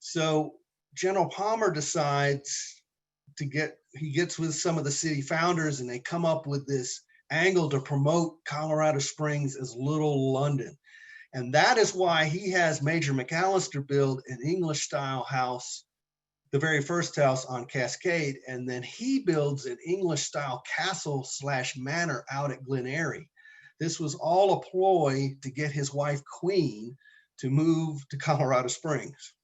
[SPEAKER 3] So General Palmer decides he gets with some of the city founders and they come up with this angle to promote Colorado Springs as Little London. And that is why he has Major McAllister build an English style house, the very first house on Cascade. And then he builds an English style castle / manor out at Glen Eyrie. This was all a ploy to get his wife Queen to move to Colorado Springs.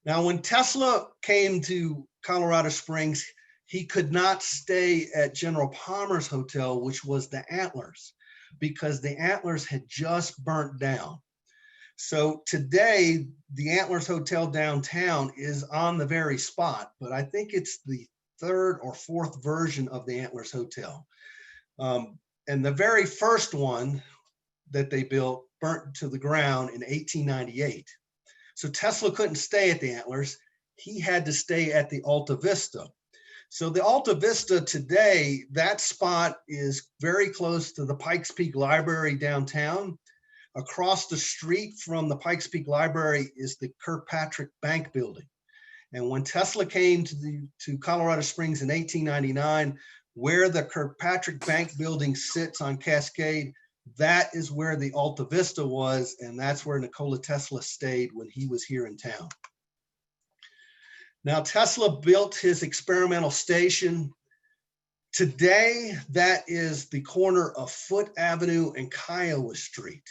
[SPEAKER 3] Now, when Tesla came to Colorado Springs, he could not stay at General Palmer's hotel, which was the Antlers, because the Antlers had just burnt down. So today, the Antlers Hotel downtown is on the very spot, but I think it's the third or fourth version of the Antlers Hotel. And the very first one that they built burnt to the ground in 1898. So Tesla couldn't stay at the Antlers. He had to stay at the Alta Vista. So the Alta Vista today, that spot is very close to the Pikes Peak Library downtown. Across the street from the Pikes Peak Library is the Kirkpatrick Bank building. And when Tesla came to Colorado Springs in 1899, where the Kirkpatrick Bank building sits on Cascade, that is where the Alta Vista was, and that's where Nikola Tesla stayed when he was here in town. Now, Tesla built his experimental station. Today, that is the corner of Foote Avenue and Kiowa Street.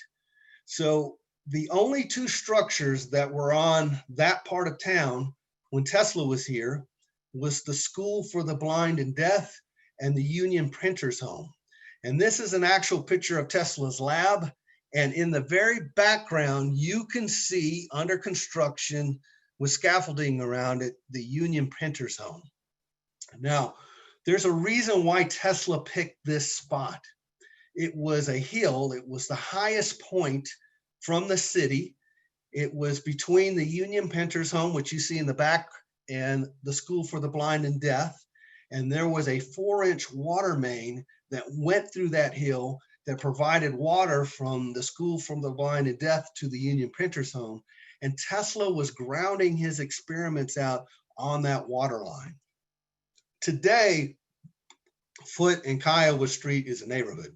[SPEAKER 3] So the only two structures that were on that part of town when Tesla was here was the School for the Blind and Deaf and the Union Printers Home. And this is an actual picture of Tesla's lab. And in the very background, you can see under construction with scaffolding around it, the Union Printers Home. Now, there's a reason why Tesla picked this spot. It was a hill. It was the highest point from the city. It was between the Union Painter's home, which you see in the back, and the School for the Blind and Deaf. And there was a 4-inch water main that went through that hill that provided water from the School for the Blind and Deaf to the Union Painter's home. And Tesla was grounding his experiments out on that water line. Today, Foote and Kiowa Street is a neighborhood.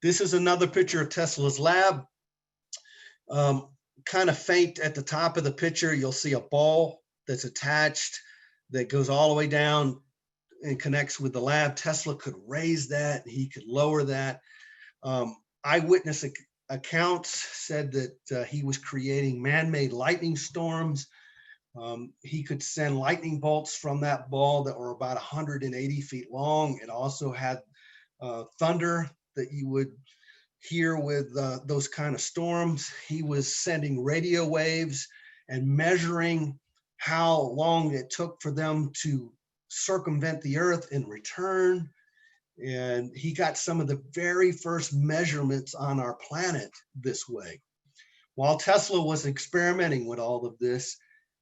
[SPEAKER 3] This is another picture of Tesla's lab. Kind of faint at the top of the picture, you'll see a ball that's attached that goes all the way down and connects with the lab. Tesla could raise that, he could lower that. Eyewitness accounts said that he was creating man-made lightning storms. He could send lightning bolts from that ball that were about 180 feet long. It also had thunder that you would hear with those kind of storms. He was sending radio waves and measuring how long it took for them to circumvent the earth and return. And he got some of the very first measurements on our planet this way. While Tesla was experimenting with all of this,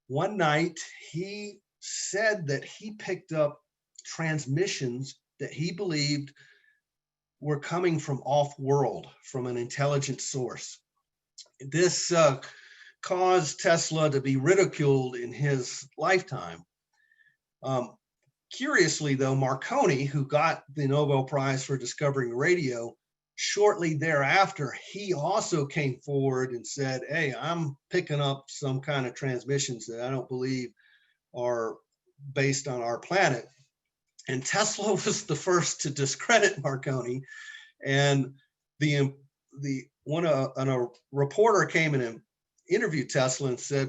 [SPEAKER 3] one night he said that he picked up transmissions that he believed were coming from off-world, from an intelligent source. This caused Tesla to be ridiculed in his lifetime. Curiously, though, Marconi, who got the Nobel Prize for discovering radio, shortly thereafter, he also came forward and said, hey, I'm picking up some kind of transmissions that I don't believe are based on our planet. And Tesla was the first to discredit Marconi. And a reporter came in and interviewed Tesla and said,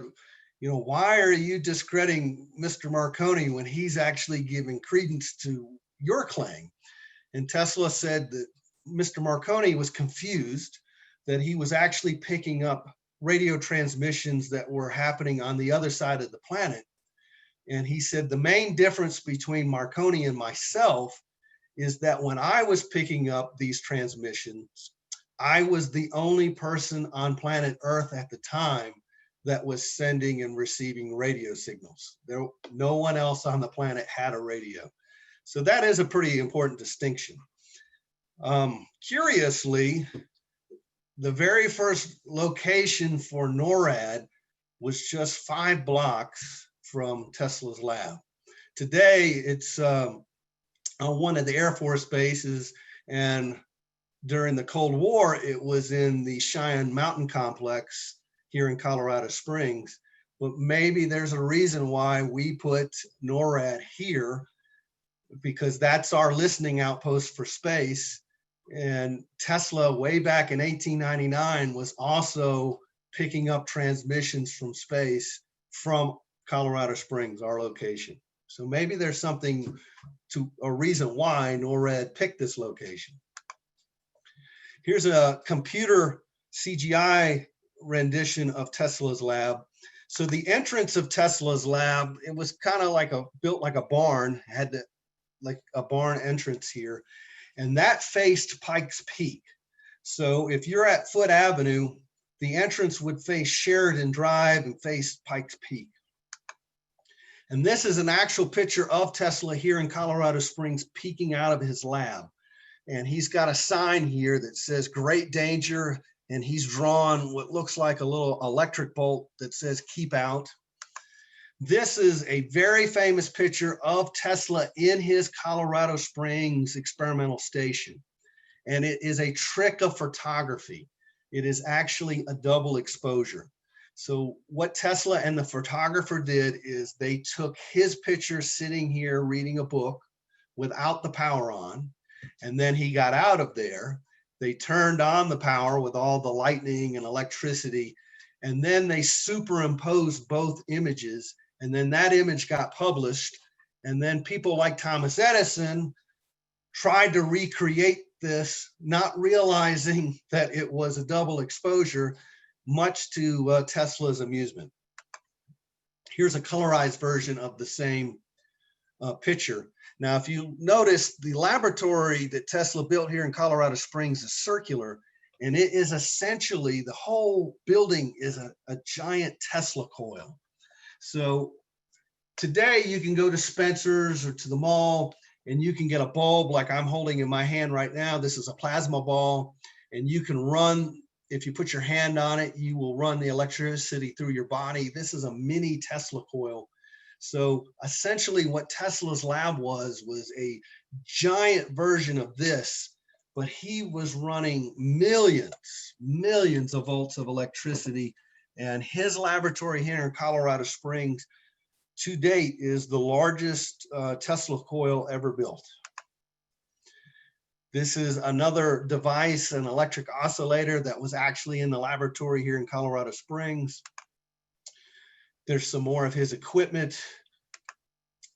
[SPEAKER 3] you know, why are you discrediting Mr. Marconi when he's actually giving credence to your claim? And Tesla said that Mr. Marconi was confused, that he was actually picking up radio transmissions that were happening on the other side of the planet. And he said the main difference between Marconi and myself is that when I was picking up these transmissions, I was the only person on planet Earth at the time that was sending and receiving radio signals. No one else on the planet had a radio. So that is a pretty important distinction. Curiously, the very first location for NORAD was just 5 blocks from Tesla's lab. Today, it's on one of the Air Force bases, and during the Cold War, it was in the Cheyenne Mountain Complex here in Colorado Springs. But maybe there's a reason why we put NORAD here, because that's our listening outpost for space. And Tesla, way back in 1899, was also picking up transmissions from space from Colorado Springs, our location. So maybe there's a reason why NORAD picked this location. Here's a computer CGI rendition of Tesla's lab. So the entrance of Tesla's lab, it was kind of like built like a barn, had like a barn entrance here, and that faced Pikes Peak. So if you're at Foote Avenue, the entrance would face Sheridan Drive and face Pikes Peak. And this is an actual picture of Tesla here in Colorado Springs peeking out of his lab. And he's got a sign here that says great danger, and he's drawn what looks like a little electric bolt that says keep out. This is a very famous picture of Tesla in his Colorado Springs experimental station. And it is a trick of photography. It is actually a double exposure. So what Tesla and the photographer did is they took his picture sitting here reading a book without the power on, and then he got out of there. They turned on the power with all the lightning and electricity, and then they superimposed both images, and then that image got published. And then people like Thomas Edison tried to recreate this, not realizing that it was a double exposure, much to Tesla's amusement. Here's a colorized version of the same picture. Now, if you notice, the laboratory that Tesla built here in Colorado Springs is circular, and it is essentially, the whole building is a giant Tesla coil. So today you can go to Spencer's or to the mall and you can get a bulb like I'm holding in my hand right now. This is a plasma ball, and you can run, if you put your hand on it, you will run the electricity through your body. This is a mini Tesla coil. So essentially what Tesla's lab was a giant version of this, but he was running millions of volts of electricity. And his laboratory here in Colorado Springs to date is the largest Tesla coil ever built. This is another device, an electric oscillator that was actually in the laboratory here in Colorado Springs. There's some more of his equipment.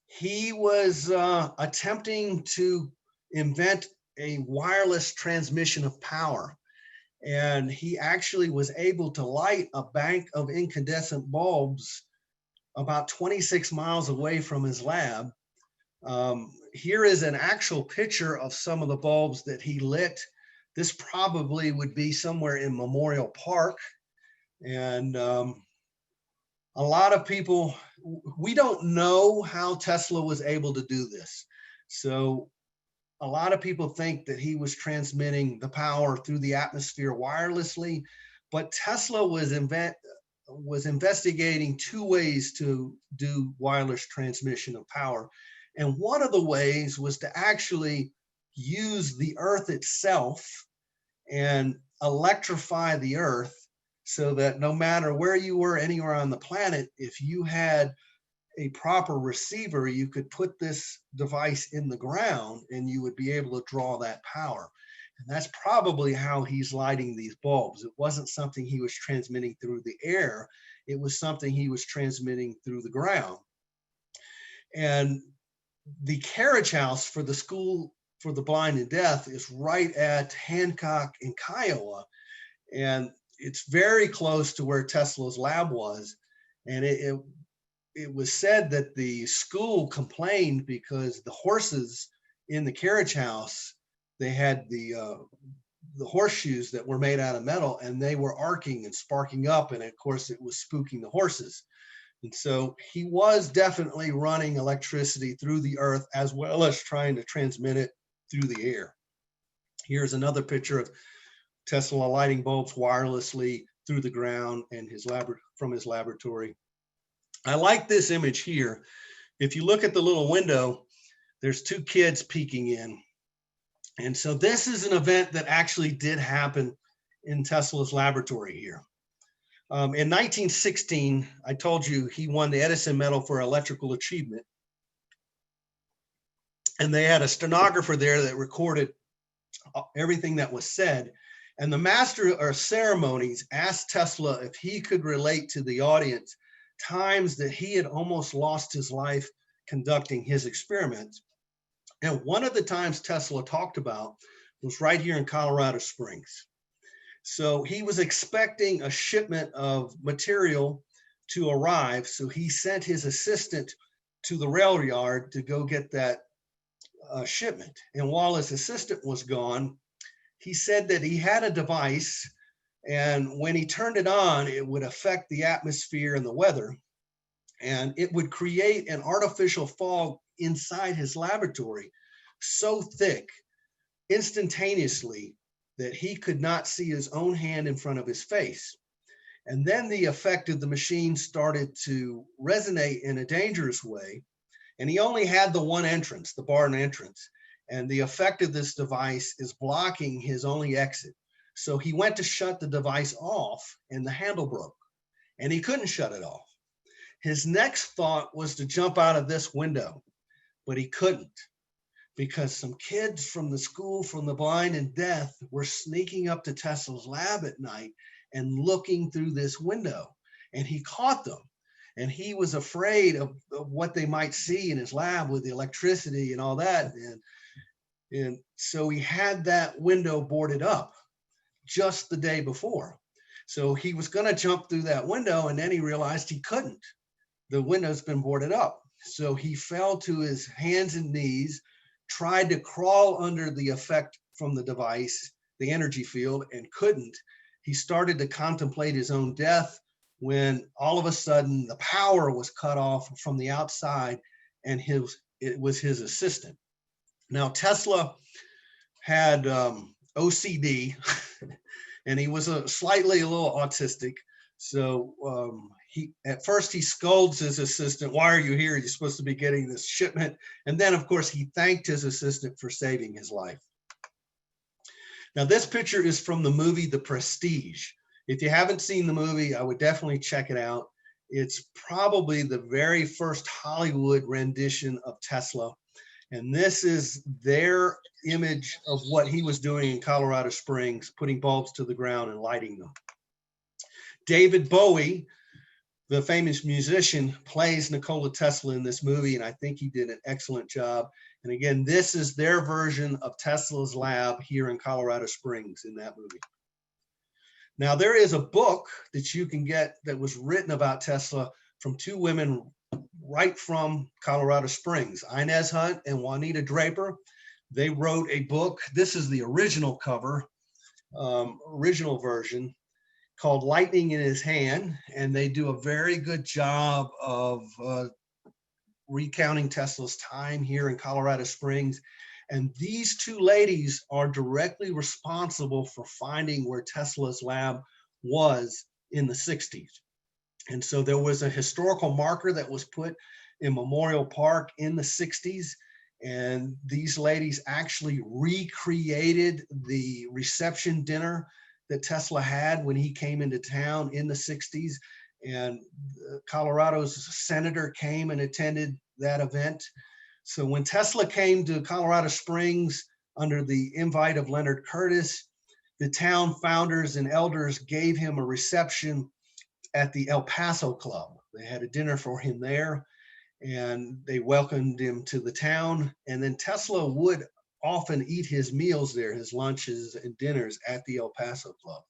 [SPEAKER 3] He was attempting to invent a wireless transmission of power. And he actually was able to light a bank of incandescent bulbs about 26 miles away from his lab. Here is an actual picture of some of the bulbs that he lit. This probably would be somewhere in Memorial Park. And a lot of people, we don't know how Tesla was able to do this. So a lot of people think that he was transmitting the power through the atmosphere wirelessly, but Tesla was investigating two ways to do wireless transmission of power. And one of the ways was to actually use the Earth itself and electrify the Earth so that no matter where you were anywhere on the planet, if you had a proper receiver, you could put this device in the ground and you would be able to draw that power. And that's probably how he's lighting these bulbs. It wasn't something he was transmitting through the air. It was something he was transmitting through the ground. And the carriage house for the School for the Blind and Deaf is right at Hancock and Kiowa. And it's very close to where Tesla's lab was. And it was said that the school complained because the horses in the carriage house, they had the horseshoes that were made out of metal, and they were arcing and sparking up, and of course it was spooking the horses. And so he was definitely running electricity through the Earth as well as trying to transmit it through the air. Here's another picture of Tesla lighting bulbs wirelessly through the ground and from his laboratory. I like this image here. If you look at the little window, there's two kids peeking in. And so this is an event that actually did happen in Tesla's laboratory here. In 1916, I told you he won the Edison Medal for Electrical Achievement. And they had a stenographer there that recorded everything that was said. And the master of ceremonies asked Tesla if he could relate to the audience times that he had almost lost his life conducting his experiments. And one of the times Tesla talked about was right here in Colorado Springs. So he was expecting a shipment of material to arrive. So he sent his assistant to the rail yard to go get that shipment. And while his assistant was gone, he said that he had a device, and when he turned it on, it would affect the atmosphere and the weather, and it would create an artificial fog inside his laboratory so thick instantaneously that he could not see his own hand in front of his face. And then the effect of the machine started to resonate in a dangerous way. And he only had the one entrance, the barn entrance. And the effect of this device is blocking his only exit. So he went to shut the device off and the handle broke and he couldn't shut it off. His next thought was to jump out of this window, but he couldn't because some kids from the School from the Blind and Deaf were sneaking up to Tesla's lab at night and looking through this window, and he caught them. And he was afraid of what they might see in his lab with the electricity and all that. And so he had that window boarded up just the day before. So he was going to jump through that window, and then he realized he couldn't. The window's been boarded up. So he fell to his hands and knees, tried to crawl under the effect from the device, the energy field, and couldn't. He started to contemplate his own death when all of a sudden the power was cut off from the outside, and it was his assistant. Now, Tesla had OCD, and he was slightly a little autistic. So at first he scolds his assistant. "Why are you here? You're supposed to be getting this shipment." And then, of course, he thanked his assistant for saving his life. Now, this picture is from the movie The Prestige. If you haven't seen the movie, I would definitely check it out. It's probably the very first Hollywood rendition of Tesla. And this is their image of what he was doing in Colorado Springs, putting bulbs to the ground and lighting them. David Bowie, the famous musician, plays Nikola Tesla in this movie, and I think he did an excellent job. And again, this is their version of Tesla's lab here in Colorado Springs in that movie. Now, there is a book that you can get that was written about Tesla from two women right from Colorado Springs, Inez Hunt and Juanita Draper. They wrote a book. This is the original cover, original version, called Lightning in His Hand. And they do a very good job of recounting Tesla's time here in Colorado Springs. And these two ladies are directly responsible for finding where Tesla's lab was in the 60s. And so there was a historical marker that was put in Memorial Park in the 60s. And these ladies actually recreated the reception dinner that Tesla had when he came into town in the 60s. And Colorado's senator came and attended that event. So when Tesla came to Colorado Springs under the invite of Leonard Curtis, the town founders and elders gave him a reception at the El Paso Club. They had a dinner for him there, and they welcomed him to the town. And then Tesla would often eat his meals there, his lunches and dinners at the El Paso Club.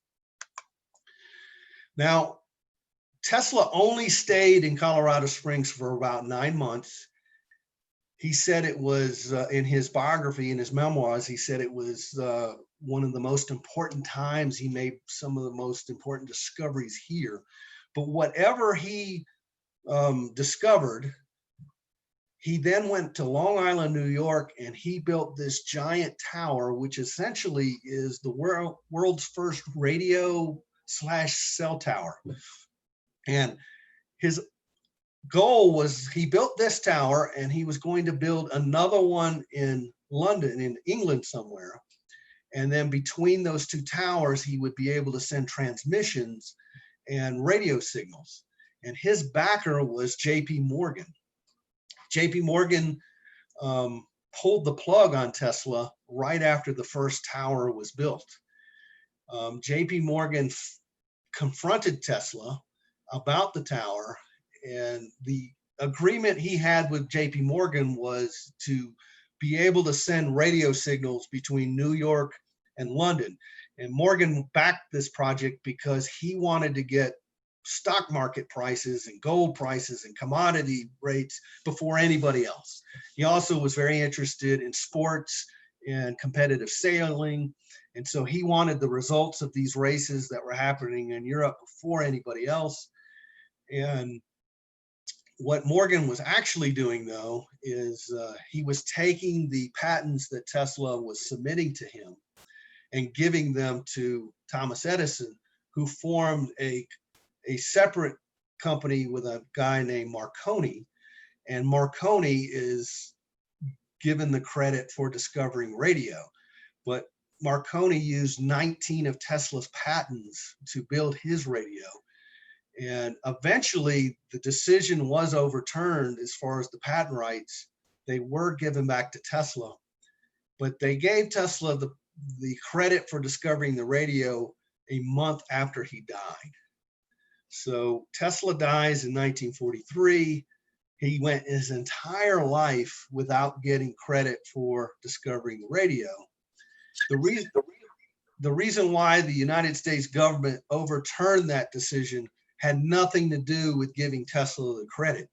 [SPEAKER 3] Now, Tesla only stayed in Colorado Springs for about 9 months. He said it was, in his biography, in his memoirs, he said it was one of the most important times. He made some of the most important discoveries here. But whatever he discovered, he then went to Long Island, New York, and he built this giant tower, which essentially is the world's first radio/cell tower. And his goal was, he built this tower and he was going to build another one in London, in England somewhere. And then between those two towers, he would be able to send transmissions and radio signals. And his backer was J.P. Morgan. J.P. Morgan pulled the plug on Tesla right after the first tower was built. J.P. Morgan confronted Tesla about the tower, and the agreement he had with J.P. Morgan was to be able to send radio signals between New York and London. And Morgan backed this project because he wanted to get stock market prices and gold prices and commodity rates before anybody else. He also was very interested in sports and competitive sailing. And so he wanted the results of these races that were happening in Europe before anybody else. And what Morgan was actually doing, though, is he was taking the patents that Tesla was submitting to him and giving them to Thomas Edison, who formed a separate company with a guy named Marconi. And Marconi is given the credit for discovering radio. But Marconi used 19 of Tesla's patents to build his radio. And eventually the decision was overturned as far as the patent rights. They were given back to Tesla, but they gave Tesla the credit for discovering the radio a month after he died. So Tesla dies in 1943. He went his entire life without getting credit for discovering the radio. The reason why the United States government overturned that decision had nothing to do with giving Tesla the credit.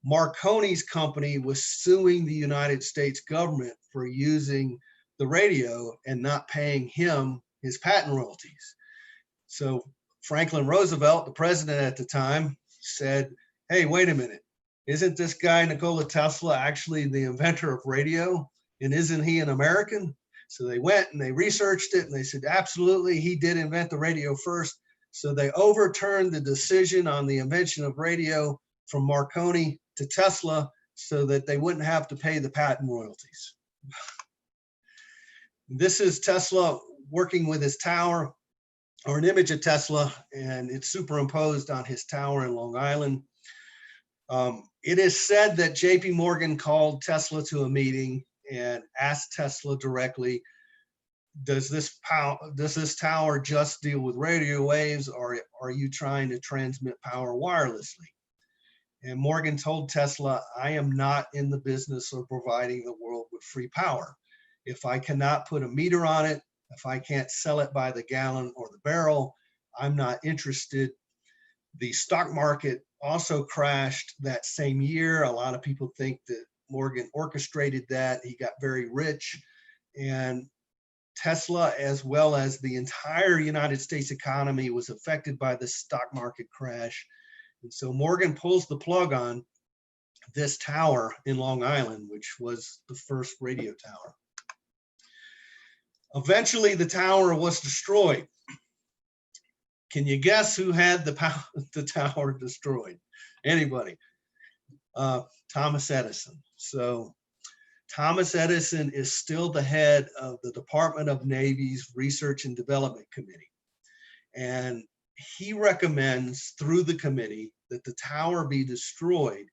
[SPEAKER 3] Marconi's company was suing the United States government for using the radio and not paying him his patent royalties. So Franklin Roosevelt, the president at the time, said, hey, wait a minute. Isn't this guy Nikola Tesla actually the inventor of radio? And isn't he an American? So they went and they researched it and they said, absolutely, he did invent the radio first. So they overturned the decision on the invention of radio from Marconi to Tesla so that they wouldn't have to pay the patent royalties. This is Tesla working with his tower, or an image of Tesla, and it's superimposed on his tower in Long Island. It is said that JP Morgan called Tesla to a meeting and asked Tesla directly, does this tower just deal with radio waves, or are you trying to transmit power wirelessly? And Morgan told Tesla, I am not in the business of providing the world with free power. If I cannot put a meter on it, if I can't sell it by the gallon or the barrel, I'm not interested. The stock market also crashed that same year. A lot of people think that Morgan orchestrated that. He got very rich, and Tesla, as well as the entire United States economy, was affected by the stock market crash. And so Morgan pulls the plug on this tower in Long Island, which was the first radio tower. Eventually, the tower was destroyed. Can you guess who had the tower destroyed? Anybody? Thomas Edison. So Thomas Edison is still the head of the Department of Navy's Research and Development Committee. And he recommends through the committee that the tower be destroyed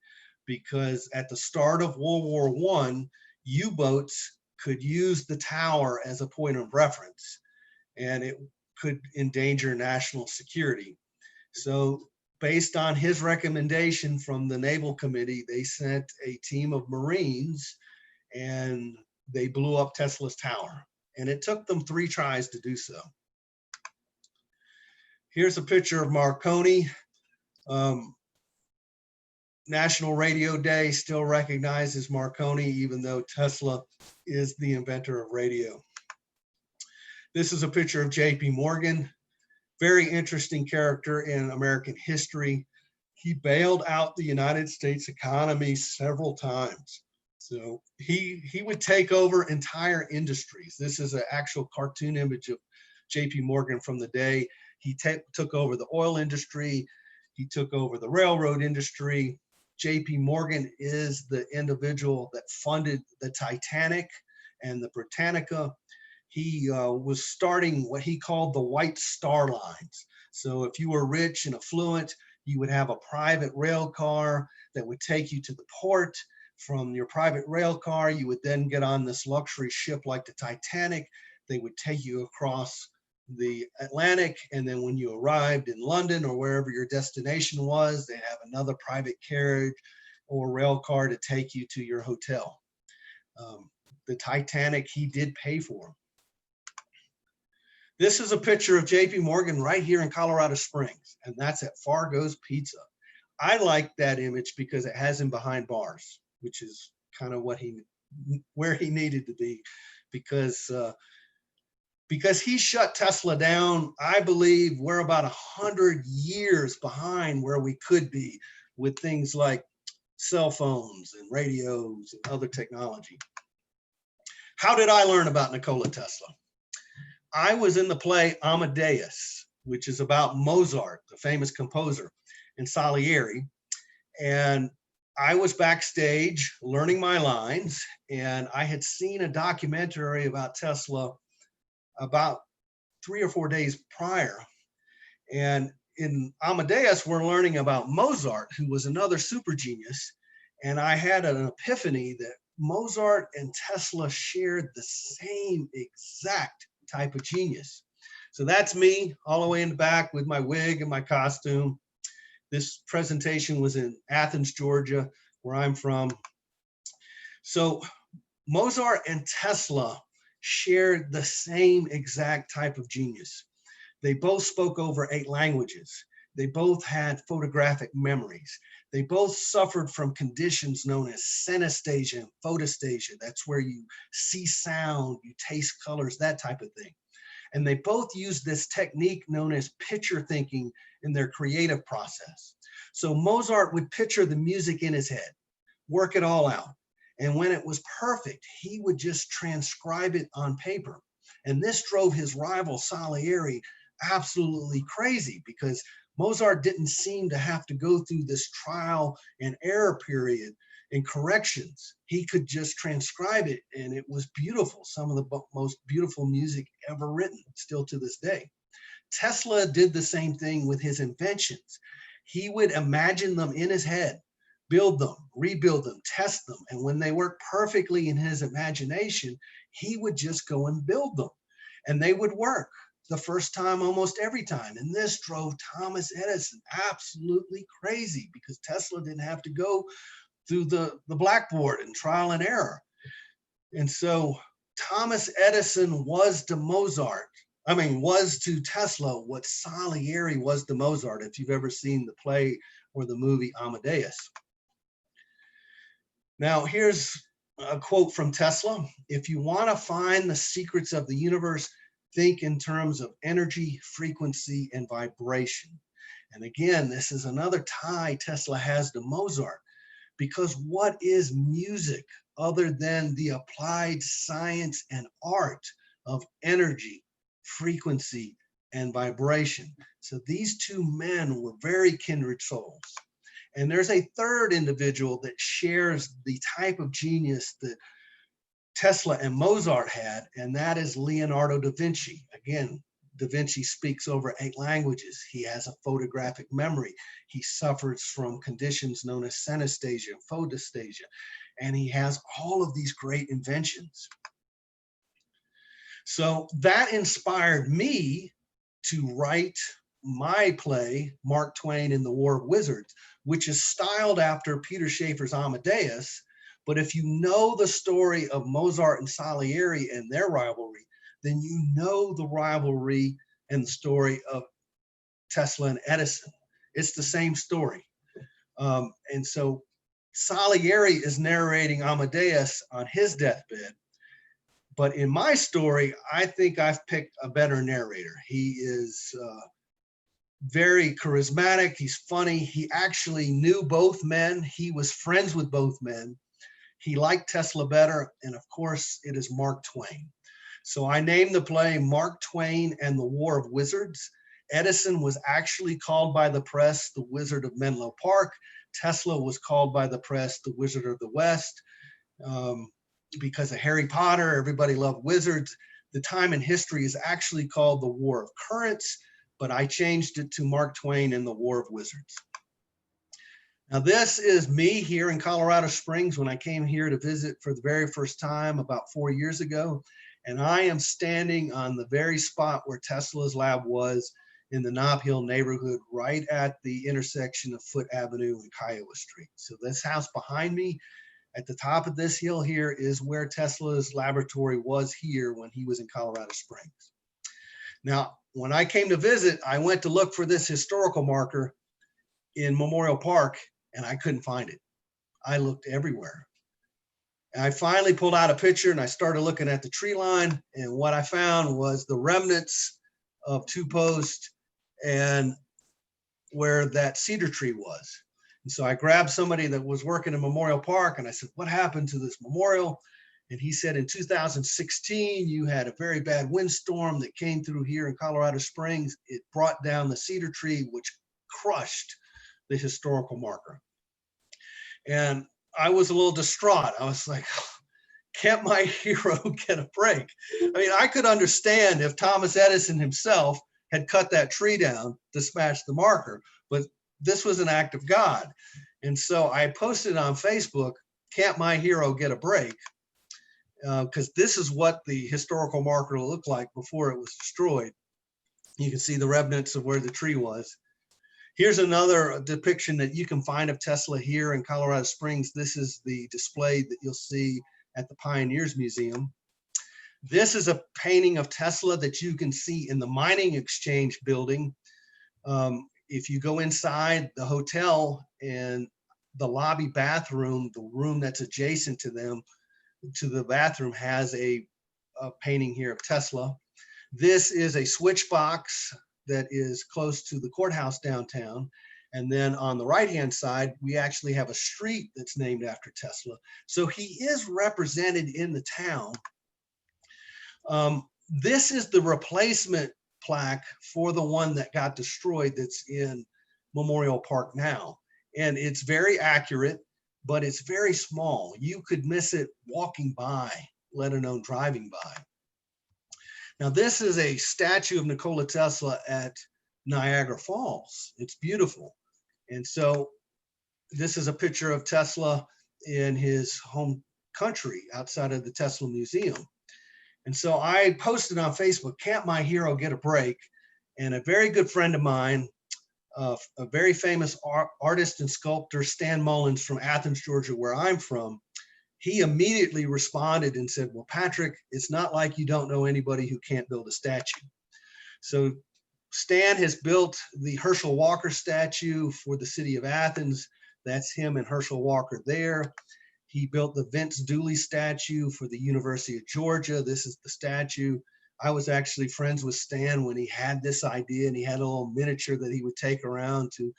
[SPEAKER 3] because at the start of World War I, U-boats could use the tower as a point of reference, and it could endanger national security. So based on his recommendation from the Naval Committee, they sent a team of Marines and they blew up Tesla's tower. And it took them 3 tries to do so. Here's a picture of Marconi. National Radio Day still recognizes Marconi, even though Tesla is the inventor of radio. This is a picture of JP Morgan, very interesting character in American history. He bailed out the United States economy several times. So he would take over entire industries. This is an actual cartoon image of JP Morgan from the day. He took over the oil industry. He took over the railroad industry. JP Morgan is the individual that funded the Titanic and the Britannica. He was starting what he called the White Star Lines. So if you were rich and affluent, you would have a private rail car that would take you to the port. From your private rail car, you would then get on this luxury ship like the Titanic. They would take you across the Atlantic, and then when you arrived in London or wherever your destination was, they have another private carriage or rail car to take you to your hotel. The Titanic, he did pay for. This is a picture of JP Morgan right here in Colorado Springs, and that's at Fargo's Pizza. I like that image because it has him behind bars, which is kind of where he needed to be, because he shut Tesla down. I believe we're about 100 years behind where we could be with things like cell phones and radios and other technology. How did I learn about Nikola Tesla? I was in the play Amadeus, which is about Mozart, the famous composer, and Salieri. And I was backstage learning my lines, and I had seen a documentary about Tesla about 3 or 4 days prior. And in Amadeus, we're learning about Mozart, who was another super genius. And I had an epiphany that Mozart and Tesla shared the same exact type of genius. So that's me all the way in the back with my wig and my costume. This presentation was in Athens, Georgia, where I'm from. So Mozart and Tesla shared the same exact type of genius. They both spoke over 8 languages. They both had photographic memories. They both suffered from conditions known as synesthesia and photostasia. That's where you see sound, you taste colors, that type of thing. And they both used this technique known as picture thinking in their creative process. So Mozart would picture the music in his head, work it all out. And when it was perfect, he would just transcribe it on paper. And this drove his rival Salieri absolutely crazy, because Mozart didn't seem to have to go through this trial and error period and corrections. He could just transcribe it, and it was beautiful. Some of the most beautiful music ever written, still to this day. Tesla did the same thing with his inventions. He would imagine them in his head, build them, rebuild them, test them. And when they worked perfectly in his imagination, he would just go and build them. And they would work the first time almost every time. And this drove Thomas Edison absolutely crazy, because Tesla didn't have to go through the blackboard and trial and error. And so Thomas Edison was to Tesla what Salieri was to Mozart, if you've ever seen the play or the movie Amadeus. Now, here's a quote from Tesla. If you want to find the secrets of the universe, think in terms of energy, frequency, and vibration. And again, this is another tie Tesla has to Mozart, because what is music other than the applied science and art of energy, frequency, and vibration? So these two men were very kindred souls. And there's a third individual that shares the type of genius that Tesla and Mozart had, and that is Leonardo da Vinci. Again, Da Vinci speaks over 8 languages. He has a photographic memory. He suffers from conditions known as synesthesia and photostasia, and he has all of these great inventions. So that inspired me to write my play, Mark Twain and the War of Wizards, which is styled after Peter Shaffer's Amadeus. But if you know the story of Mozart and Salieri and their rivalry, then you know the rivalry and the story of Tesla and Edison. It's the same story. And so Salieri is narrating Amadeus on his deathbed. But in my story, I think I've picked a better narrator. He is very charismatic. He's funny. He actually knew both men. He was friends with both men. He liked Tesla better. And of course, it is Mark Twain. So I named the play Mark Twain and the War of Wizards. Edison was actually called by the press the Wizard of Menlo Park. Tesla was called by the press the Wizard of the West. Because of Harry Potter, everybody loved wizards. The time in history is actually called the War of Currents, but I changed it to Mark Twain and the War of Wizards. Now, this is me here in Colorado Springs when I came here to visit for the very first time about 4 years ago. And I am standing on the very spot where Tesla's lab was in the Nob Hill neighborhood, right at the intersection of Foote Avenue and Kiowa Street. So this house behind me, at the top of this hill here, is where Tesla's laboratory was here when he was in Colorado Springs. Now, when I came to visit, I went to look for this historical marker in Memorial Park, and I couldn't find it. I looked everywhere. And I finally pulled out a picture, and I started looking at the tree line, and what I found was the remnants of 2 posts and where that cedar tree was. And so I grabbed somebody that was working in Memorial Park, and I said, what happened to this memorial? And he said, in 2016, you had a very bad windstorm that came through here in Colorado Springs. It brought down the cedar tree, which crushed the historical marker. And I was a little distraught. I was like, can't my hero get a break? I mean, I could understand if Thomas Edison himself had cut that tree down to smash the marker, but this was an act of God. And so I posted on Facebook, can't my hero get a break? Because this is what the historical marker looked like before it was destroyed. You can see the remnants of where the tree was. Here's another depiction that you can find of Tesla here in Colorado Springs. This is the display that you'll see at the Pioneers Museum. This is a painting of Tesla that you can see in the Mining Exchange building. if you go inside the hotel and the lobby bathroom, the room that's adjacent to them, to the bathroom, has a painting here of Tesla. This is a switch box that is close to the courthouse downtown. And then on the right-hand side, we actually have a street that's named after Tesla. So he is represented in the town. This is the replacement plaque for the one that got destroyed that's in Memorial Park now. And it's very accurate, but it's very small. You could miss it walking by, let alone driving by. Now, this is a statue of Nikola Tesla at Niagara Falls. It's beautiful. And so this is a picture of Tesla in his home country outside of the Tesla Museum. And so I posted on Facebook, "Can't my hero get a break?" And a very good friend of mine, a very famous artist and sculptor, Stan Mullins from Athens, Georgia, where I'm from, he immediately responded and said, "Well, Patrick, it's not like you don't know anybody who can't build a statue." So Stan has built the Herschel Walker statue for the city of Athens. That's him and Herschel Walker there. He built the Vince Dooley statue for the University of Georgia. This is the statue. I was actually friends with Stan when he had this idea, and he had a little miniature that he would take around to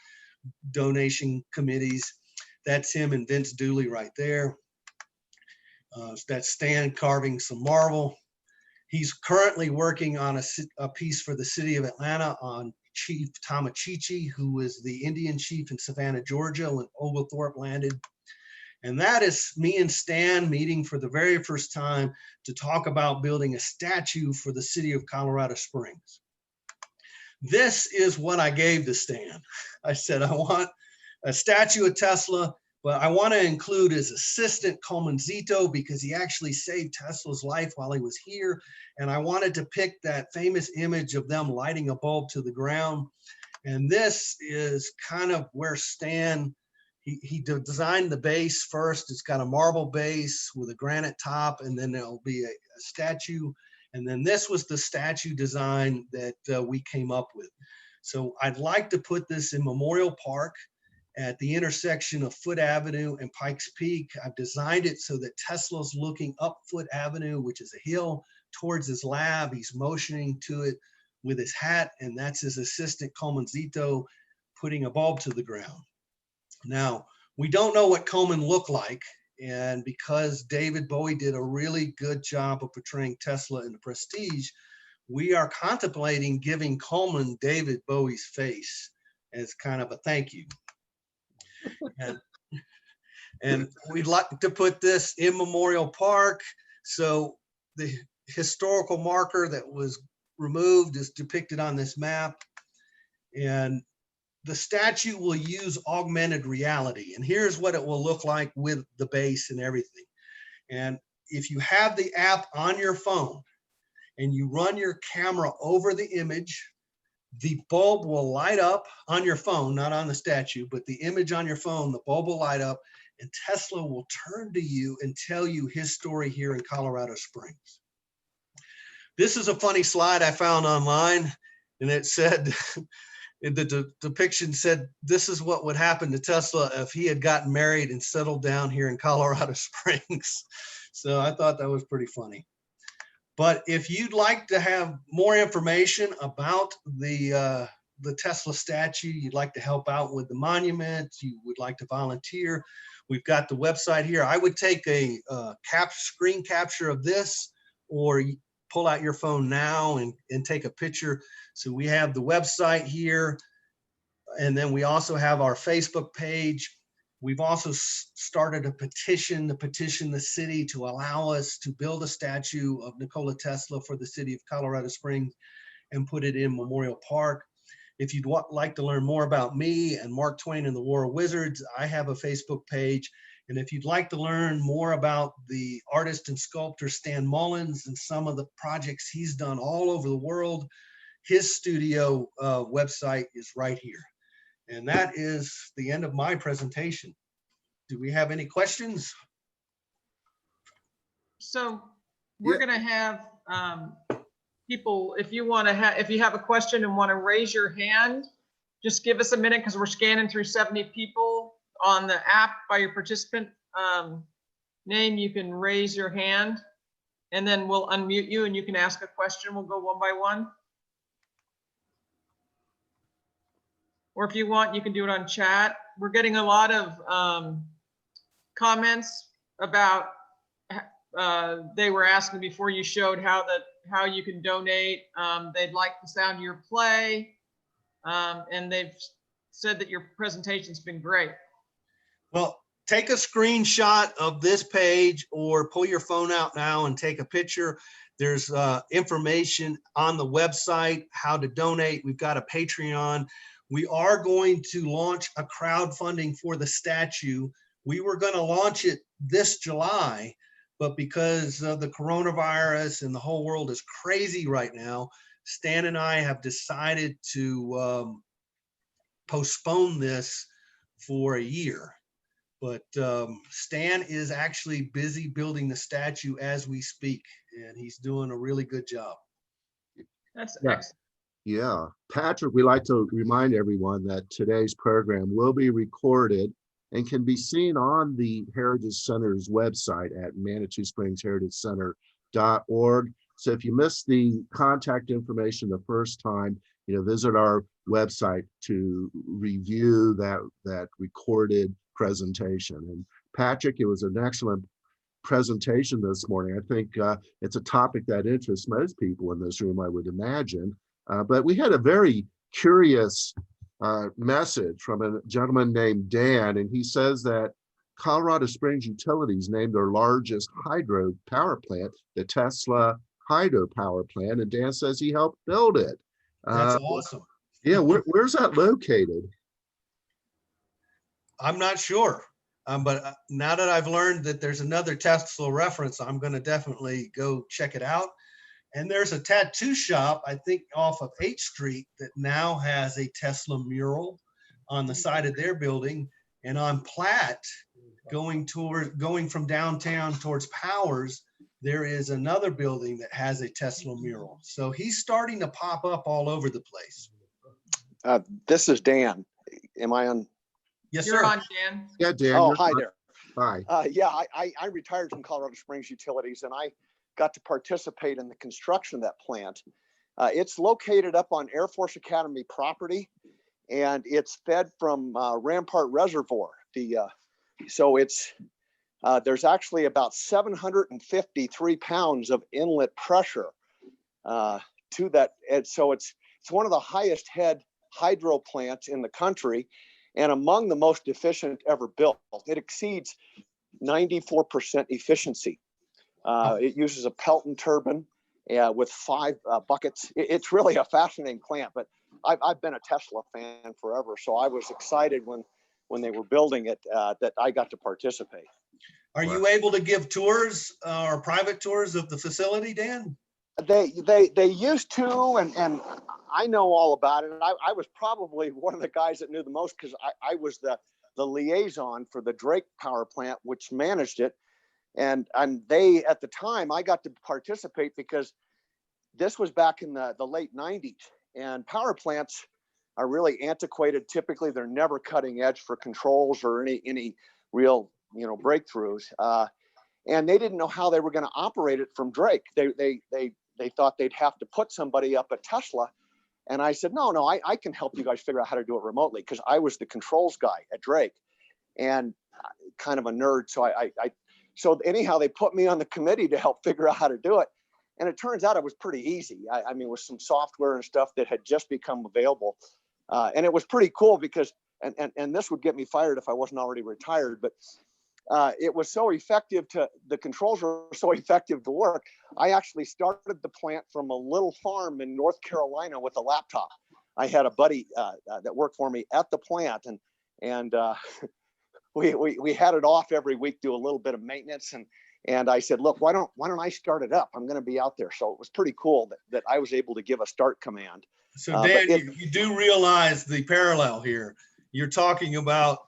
[SPEAKER 3] donation committees. That's him and Vince Dooley right there. That's Stan carving some marble. He's currently working on a piece for the city of Atlanta on Chief Tomachichi, who was the Indian chief in Savannah, Georgia, when Oglethorpe landed. And that is me and Stan meeting for the very first time to talk about building a statue for the city of Colorado Springs. This is what I gave to Stan. I said, I want a statue of Tesla, but I want to include his assistant, Coleman Zito, because he actually saved Tesla's life while he was here. And I wanted to pick that famous image of them lighting a bulb to the ground. And this is kind of where Stan, he designed the base first. It's got a marble base with a granite top, and then there'll be a statue. And then this was the statue design that we came up with. So I'd like to put this in Memorial Park at the intersection of Foote Avenue and Pikes Peak. I've designed it so that Tesla's looking up Foote Avenue, which is a hill, towards his lab. He's motioning to it with his hat, and that's his assistant, Coleman Zito, putting a bulb to the ground. Now, we don't know what Coleman looked like, and because David Bowie did a really good job of portraying Tesla in the Prestige, we are contemplating giving Coleman David Bowie's face as kind of a thank you. And we'd like to put this in Memorial Park. So the historical marker that was removed is depicted on this map. And the statue will use augmented reality. And here's what it will look like with the base and everything. And if you have the app on your phone and you run your camera over the image, the bulb will light up on your phone, not on the statue, but the image on your phone, the bulb will light up, and Tesla will turn to you and tell you his story here in Colorado Springs. This is a funny slide I found online, and it said, the depiction said, this is what would happen to Tesla if he had gotten married and settled down here in Colorado Springs. So I thought that was pretty funny. But if you'd like to have more information about the Tesla statue, you'd like to help out with the monument, you would like to volunteer, we've got the website here. I would take a screen capture of this, or pull out your phone now and take a picture. So we have the website here, and then we also have our Facebook page. We've also started a petition to petition the city to allow us to build a statue of Nikola Tesla for the city of Colorado Springs and put it in Memorial Park. If you'd like to learn more about me and Mark Twain and the War of Wizards, I have a Facebook page. And if you'd like to learn more about the artist and sculptor Stan Mullins and some of the projects he's done all over the world, his studio website is right here. And that is the end of my presentation. Do we have any questions?
[SPEAKER 2] So we're going to have people, if you have a question and want to raise your hand, just give us a minute because we're scanning through 70 people on the app by your participant name. You can raise your hand and then we'll unmute you and you can ask a question. We'll go one by one. Or if you want, you can do it on chat. We're getting a lot of comments about they were asking before you showed how you can donate. They'd like the sound of your play. And they've said that your presentation's been great.
[SPEAKER 3] Well, take a screenshot of this page or pull your phone out now and take a picture. There's information on the website, how to donate. We've got a Patreon. We are going to launch a crowdfunding for the statue. We were going to launch it this July, but because of the coronavirus and the whole world is crazy right now, Stan and I have decided to postpone this for a year. But Stan is actually busy building the statue as we speak, and he's doing a really good job.
[SPEAKER 2] That's
[SPEAKER 1] Yeah.
[SPEAKER 2] excellent.
[SPEAKER 1] Yeah, Patrick, we like to remind everyone that today's program will be recorded and can be seen on the Heritage Center's website at ManitouSpringsHeritageCenter.org. So if you missed the contact information the first time, visit our website to review that recorded presentation. And Patrick, it was an excellent presentation this morning. I think it's a topic that interests most people in this room, I would imagine. But we had a very curious message from a gentleman named Dan, and he says that Colorado Springs Utilities named their largest hydro power plant the Tesla hydro power plant, and Dan says he helped build it.
[SPEAKER 3] That's awesome.
[SPEAKER 1] Yeah, where's that located?
[SPEAKER 3] I'm not sure, but now that I've learned that there's another Tesla reference, I'm going to definitely go check it out. And there's a tattoo shop, I think off of 8th Street, that now has a Tesla mural on the side of their building. And on Platt, going from downtown towards Powers, there is another building that has a Tesla mural. So he's starting to pop up all over the place.
[SPEAKER 5] This is Dan. Am I on?
[SPEAKER 3] Yes,
[SPEAKER 2] You're
[SPEAKER 3] sir.
[SPEAKER 2] on, Dan.
[SPEAKER 1] Yeah, Dan.
[SPEAKER 5] Oh,
[SPEAKER 1] you're
[SPEAKER 5] hi
[SPEAKER 1] on.
[SPEAKER 5] there.
[SPEAKER 1] Hi.
[SPEAKER 5] Yeah, I retired from Colorado Springs Utilities and I got to participate in the construction of that plant. It's located up on Air Force Academy property and it's fed from Rampart Reservoir. So there's actually about 753 pounds of inlet pressure to that. And so it's one of the highest head hydro plants in the country and among the most efficient ever built. It exceeds 94% efficiency. It uses a Pelton turbine with 5 buckets. It's really a fascinating plant, but I've been a Tesla fan forever. So I was excited when they were building it that I got to participate.
[SPEAKER 3] Are you able to give tours or private tours of the facility, Dan?
[SPEAKER 5] They used to, and I know all about it. And I was probably one of the guys that knew the most because I was the liaison for the Drake power plant, which managed it. And they, at the time, I got to participate because this was back in the late 90s. And power plants are really antiquated. Typically, they're never cutting edge for controls or any real breakthroughs. And they didn't know how they were going to operate it from Drake. They thought they'd have to put somebody up at Tesla. And I said, no, I can help you guys figure out how to do it remotely because I was the controls guy at Drake and kind of a nerd. So anyhow, they put me on the committee to help figure out how to do it. And it turns out it was pretty easy. I mean, with some software and stuff that had just become available. And it was pretty cool because, and this would get me fired if I wasn't already retired, but it was so effective the controls were so effective to work. I actually started the plant from a little farm in North Carolina with a laptop. I had a buddy that worked for me at the plant and we had it off every week, do a little bit of maintenance. And I said, look, why don't I start it up? I'm going to be out there. So it was pretty cool that I was able to give a start command.
[SPEAKER 3] So Dan, you do realize the parallel here. You're talking about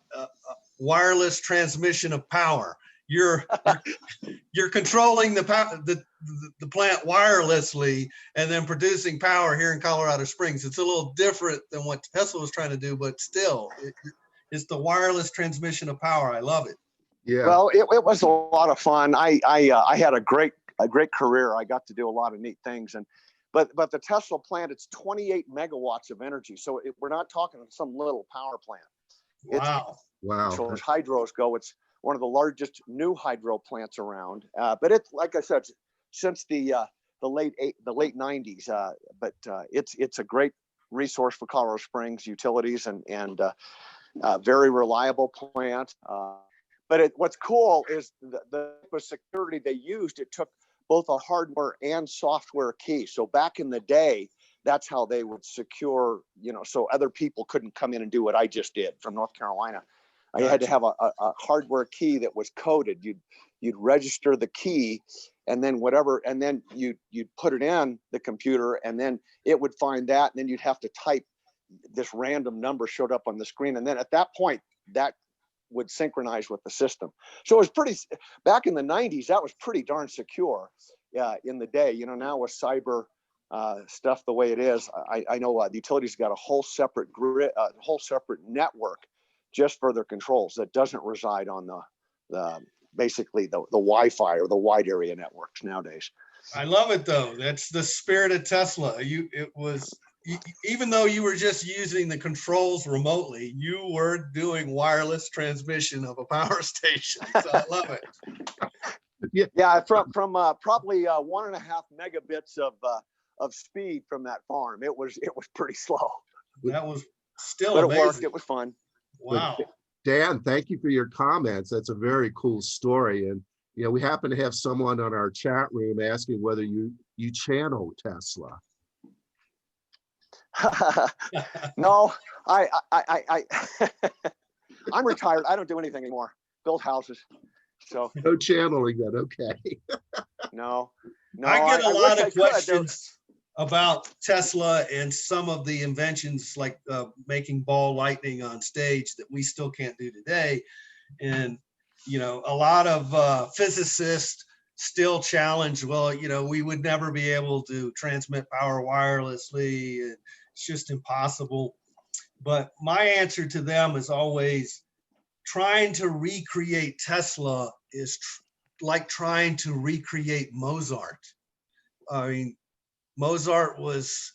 [SPEAKER 3] wireless transmission of power. you're controlling the plant wirelessly and then producing power here in Colorado Springs. It's a little different than what Tesla was trying to do, but still, it's the wireless transmission of power. I love it.
[SPEAKER 1] Yeah.
[SPEAKER 5] Well, it was a lot of fun. I had a great career. I got to do a lot of neat things, but the Tesla plant, it's 28 megawatts of energy. So we're not talking some little power plant.
[SPEAKER 3] Wow.
[SPEAKER 1] Wow.
[SPEAKER 5] So as hydros go, it's one of the largest new hydro plants around. But it's, like I said, since the late 90s. But it's a great resource for Colorado Springs utilities and very reliable plant. But what's cool is the security they used. It took both a hardware and software key. So back in the day, that's how they would secure, so other people couldn't come in and do what I just did from North Carolina. I had to have a hardware key that was coded. You'd register the key, and then you'd put it in the computer, and then it would find that, and then you'd have to type this random number showed up on the screen, and then at that point that would synchronize with the system. So it was back in the 90s, that was pretty darn secure in the day. Now with cyber stuff the way it is, I know the utilities got a whole separate grid, a whole separate network just for their controls that doesn't reside on basically the Wi-Fi or the wide area networks nowadays.
[SPEAKER 3] I love it though. That's the spirit of Tesla. Even though you were just using the controls remotely, you were doing wireless transmission of a power station. So I love it.
[SPEAKER 5] Yeah, from probably 1.5 megabits of speed from that farm. It was pretty slow.
[SPEAKER 3] That was still
[SPEAKER 5] but
[SPEAKER 3] amazing.
[SPEAKER 5] It worked. It was fun.
[SPEAKER 3] Wow.
[SPEAKER 1] Dan, thank you for your comments. That's a very cool story. And we happen to have someone on our chat room asking whether you channel Tesla.
[SPEAKER 5] No, I I'm retired. I don't do anything anymore. Build houses. So
[SPEAKER 1] No channeling that. Okay.
[SPEAKER 5] No.
[SPEAKER 3] I get a lot
[SPEAKER 5] wish
[SPEAKER 3] of questions about Tesla and some of the inventions like making ball lightning on stage that we still can't do today. And, a lot of physicists still challenge, we would never be able to transmit power wirelessly. It's just impossible. But my answer to them is always trying to recreate Tesla is like trying to recreate Mozart. I mean, Mozart was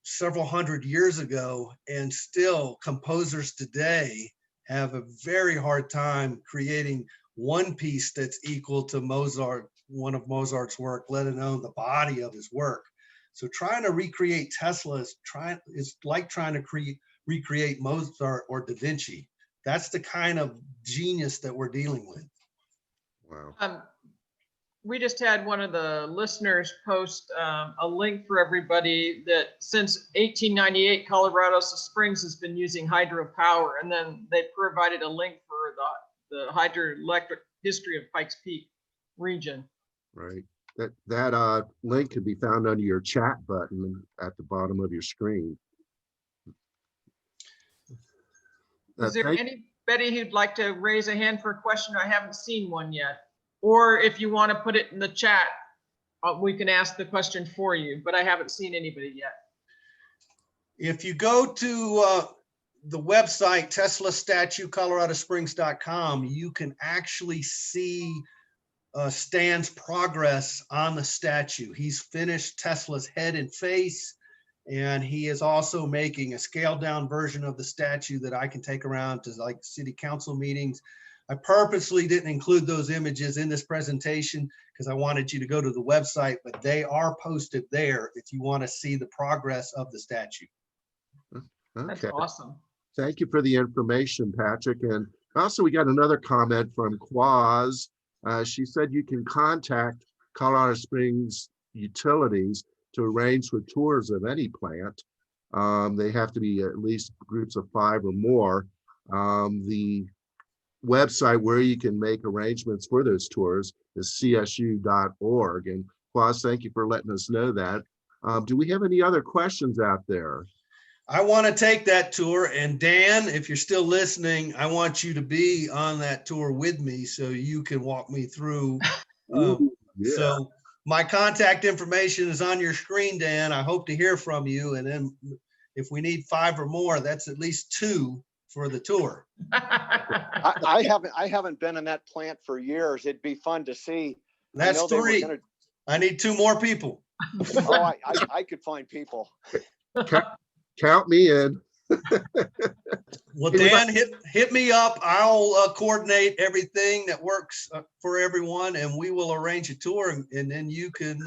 [SPEAKER 3] several hundred years ago, and still composers today have a very hard time creating one piece that's equal to Mozart, one of Mozart's work, let alone the body of his work. So trying to recreate Tesla is like trying to recreate Mozart or Da Vinci. That's the kind of genius that we're dealing with.
[SPEAKER 1] Wow.
[SPEAKER 2] We just had one of the listeners post a link for everybody that since 1898, Colorado Springs has been using hydropower, and then they provided a link for the hydroelectric history of Pikes Peak region.
[SPEAKER 1] Right. That link can be found under your chat button at the bottom of your screen.
[SPEAKER 2] Is there anybody who'd like to raise a hand for a question? I haven't seen one yet. Or if you want to put it in the chat, we can ask the question for you, but I haven't seen anybody yet.
[SPEAKER 3] If you go to the website, TeslaStatueColoradoSprings.com, you can actually see Stan's progress on the statue. He's finished Tesla's head and face, and he is also making a scaled down version of the statue that I can take around to like city council meetings. I purposely didn't include those images in this presentation because I wanted you to go to the website, but they are posted there if you want to see the progress of the statue.
[SPEAKER 2] That's awesome.
[SPEAKER 1] Thank you for the information, Patrick. And also we got another comment from Quaz. She said you can contact Colorado Springs Utilities to arrange for tours of any plant. They have to be at least groups of 5 or more. The website where you can make arrangements for those tours is csu.org. And Quaz, thank you for letting us know that. Do we have any other questions out there?
[SPEAKER 3] I want to take that tour. And Dan, if you're still listening, I want you to be on that tour with me so you can walk me through.
[SPEAKER 1] Ooh, yeah.
[SPEAKER 3] So my contact information is on your screen, Dan. I hope to hear from you. And then if we need 5 or more, that's at least 2 for the tour.
[SPEAKER 5] I haven't been in that plant for years. It'd be fun to see.
[SPEAKER 3] That's 3. I need 2 more people.
[SPEAKER 5] Oh, I could find people.
[SPEAKER 1] Count me in.
[SPEAKER 3] Well, Dan, hit me up. I'll coordinate everything that works for everyone, and we will arrange a tour, and then you can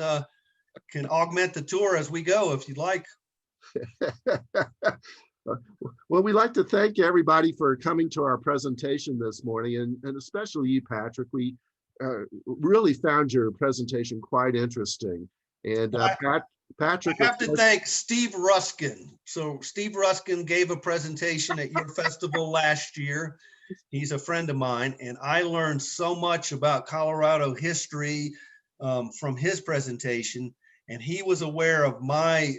[SPEAKER 3] augment the tour as we go if you'd like.
[SPEAKER 1] Well, we'd like to thank everybody for coming to our presentation this morning, and especially you, Patrick. We really found your presentation quite interesting. And Patrick,
[SPEAKER 3] I have to thank Steve Ruskin. So Steve Ruskin gave a presentation at your festival last year. He's a friend of mine, and I learned so much about Colorado history from his presentation. And he was aware of my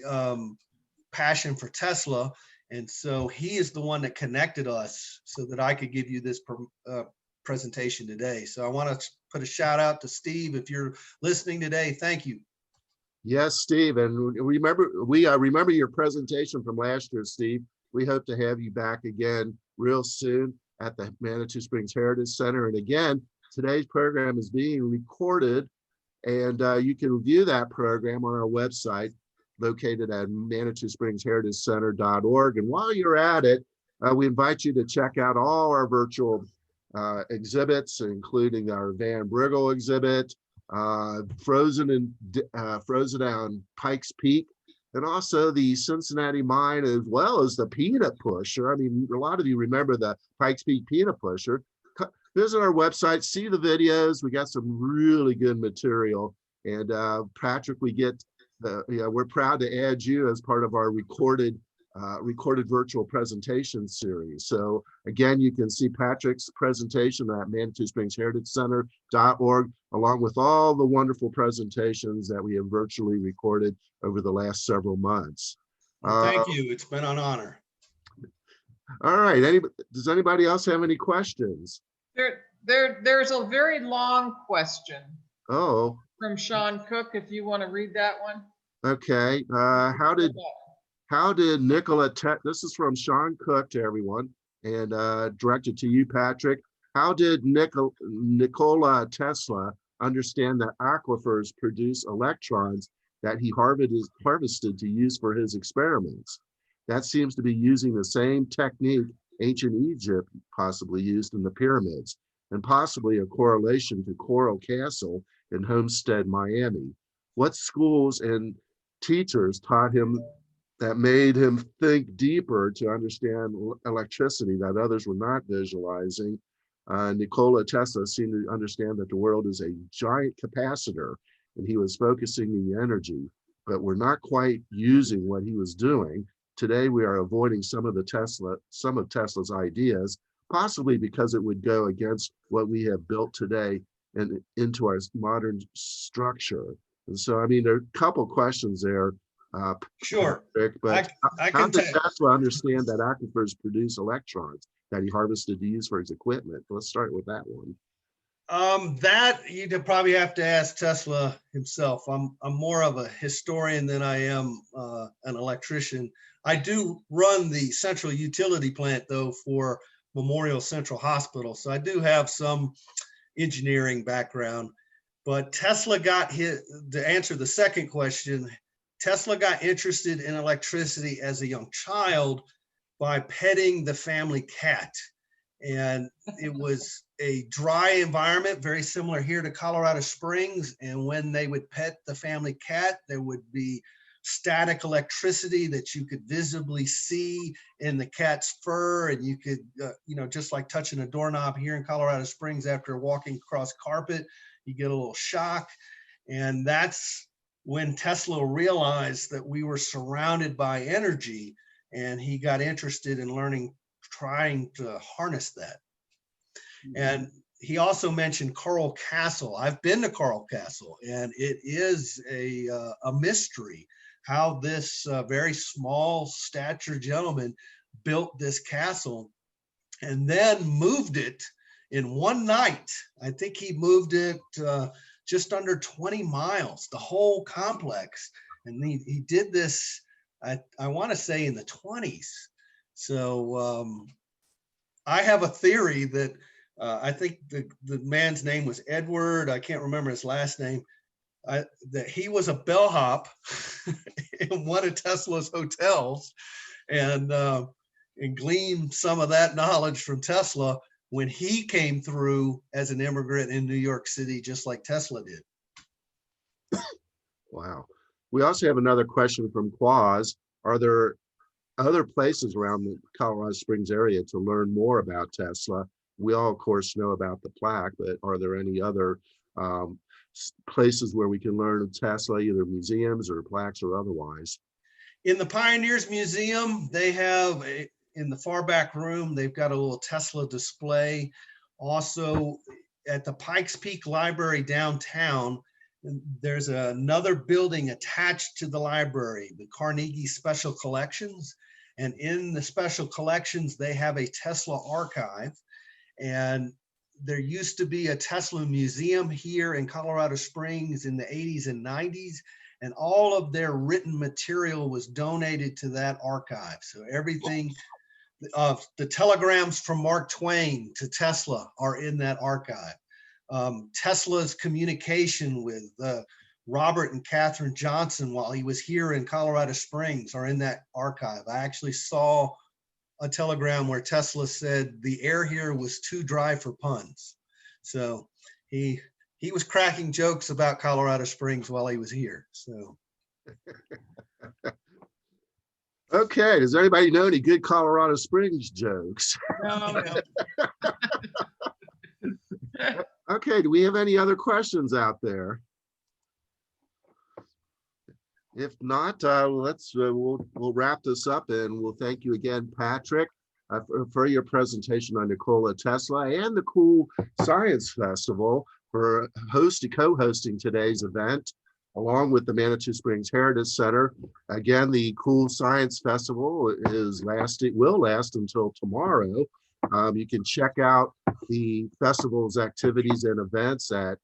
[SPEAKER 3] passion for Tesla. And so he is the one that connected us so that I could give you this presentation today. So I want to put a shout out to Steve. If you're listening today, thank you.
[SPEAKER 1] Yes, Steve, and we remember your presentation from last year, Steve. We hope to have you back again real soon at the Manitou Springs Heritage Center. And again, today's program is being recorded, and you can view that program on our website located at ManitouSpringsHeritageCenter.org. And while you're at it, we invite you to check out all our virtual exhibits, including our Van Briggle exhibit, frozen down Pikes Peak, and also the Cincinnati Mine, as well as the Peanut Pusher. I mean, a lot of you remember the Pikes Peak Peanut Pusher. Visit our website, see the videos. We got some really good material. And Patrick, we're proud to add you as part of our recorded virtual presentation series. So again, you can see Patrick's presentation at ManitouSpringsHeritageCenter.org, along with all the wonderful presentations that we have virtually recorded over the last several months.
[SPEAKER 3] Thank you. It's been an honor.
[SPEAKER 1] All right. Does anybody else have any questions?
[SPEAKER 2] There's a very long question.
[SPEAKER 1] Oh.
[SPEAKER 2] From Sean Cook, if you want to read that one.
[SPEAKER 1] Okay. How did Nikola this is from Sean Cook to everyone, and directed to you, Patrick. How did Nikola Tesla understand that aquifers produce electrons that he harvested to use for his experiments? That seems to be using the same technique ancient Egypt possibly used in the pyramids, and possibly a correlation to Coral Castle in Homestead, Miami. What schools and teachers taught him that made him think deeper to understand electricity that others were not visualizing? Nikola Tesla seemed to understand that the world is a giant capacitor, and he was focusing the energy, but we're not quite using what he was doing. Today, we are avoiding some of Tesla's ideas, possibly because it would go against what we have built today and into our modern structure. And so, I mean, there are a couple questions there.
[SPEAKER 3] Sure.
[SPEAKER 1] Patrick, but how did Tesla understand that aquifers produce electrons that he harvested to use for his equipment? Let's start with that one.
[SPEAKER 3] That you'd probably have to ask Tesla himself. I'm more of a historian than I am an electrician. I do run the central utility plant, though, for Memorial Central Hospital, so I do have some engineering background. But Tesla to answer the second question, Tesla got interested in electricity as a young child by petting the family cat. And it was a dry environment, very similar here to Colorado Springs. And when they would pet the family cat, there would be static electricity that you could visibly see in the cat's fur. And you could, just like touching a doorknob here in Colorado Springs after walking across carpet, you get a little shock. And that's when Tesla realized that we were surrounded by energy, and he got interested in trying to harness that. And he also mentioned Coral Castle. I've been to Coral Castle, and it is a mystery. how this very small stature gentleman built this castle and then moved it in one night. I think he moved it just under 20 miles, the whole complex. And he did this, I want to say in the 20s. So I have a theory that I think the man's name was Edward. I can't remember his last name. That he was a bellhop in one of Tesla's hotels, and gleaned some of that knowledge from Tesla when he came through as an immigrant in New York City, just like Tesla did.
[SPEAKER 1] Wow. We also have another question from Quaz. Are there other places around the Colorado Springs area to learn more about Tesla? We all, of course, know about the plaque, but are there any other places where we can learn of Tesla, either museums or plaques or otherwise?
[SPEAKER 3] In the Pioneers Museum, they have in the far back room, they've got a little Tesla display. Also at the Pikes Peak Library downtown, there's another building attached to the library, the Carnegie Special Collections. And in the special collections, they have a Tesla archive. And there used to be a Tesla museum here in Colorado Springs in the 80s and 90s, and all of their written material was donated to that archive. So everything of the telegrams from Mark Twain to Tesla are in that archive. Tesla's communication with Robert and Catherine Johnson while he was here in Colorado Springs are in that archive. I actually saw a telegram where Tesla said the air here was too dry for puns. So he was cracking jokes about Colorado Springs while he was here. So
[SPEAKER 1] okay, does anybody know any good Colorado Springs jokes?
[SPEAKER 2] No.
[SPEAKER 1] Okay, do we have any other questions out there? If not, we'll wrap this up, and we'll thank you again, Patrick, for your presentation on Nikola Tesla and the Cool Science Festival for co-hosting today's event, along with the Manitou Springs Heritage Center. Again, the Cool Science Festival will last until tomorrow. You can check out the festival's activities and events at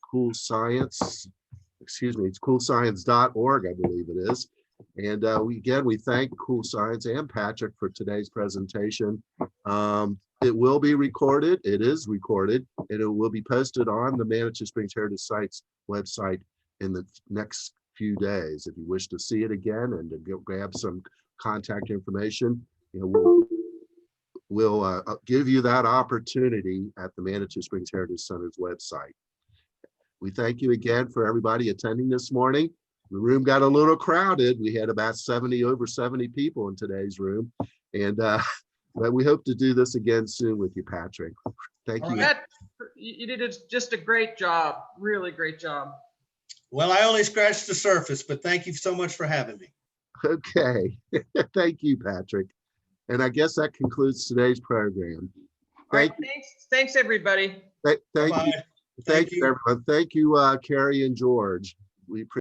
[SPEAKER 1] it's coolscience.org, I believe it is. And we thank Cool Science and Patrick for today's presentation. It will be recorded. It is recorded, and it will be posted on the Manitou Springs Heritage Sites website in the next few days. If you wish to see it again and to grab some contact information, we'll give you that opportunity at the Manitou Springs Heritage Center's website. We thank you again for everybody attending this morning. The room got a little crowded. We had about over 70 people in today's room. And but we hope to do this again soon with you, Patrick. Thank you.
[SPEAKER 2] You did just a great job, really great job.
[SPEAKER 3] Well, I only scratched the surface, but thank you so much for having me.
[SPEAKER 1] Okay, thank you, Patrick. And I guess that concludes today's program.
[SPEAKER 2] All right, thanks everybody.
[SPEAKER 1] Thank you. Thank you, everyone. Thank you, Carrie and George. We appreciate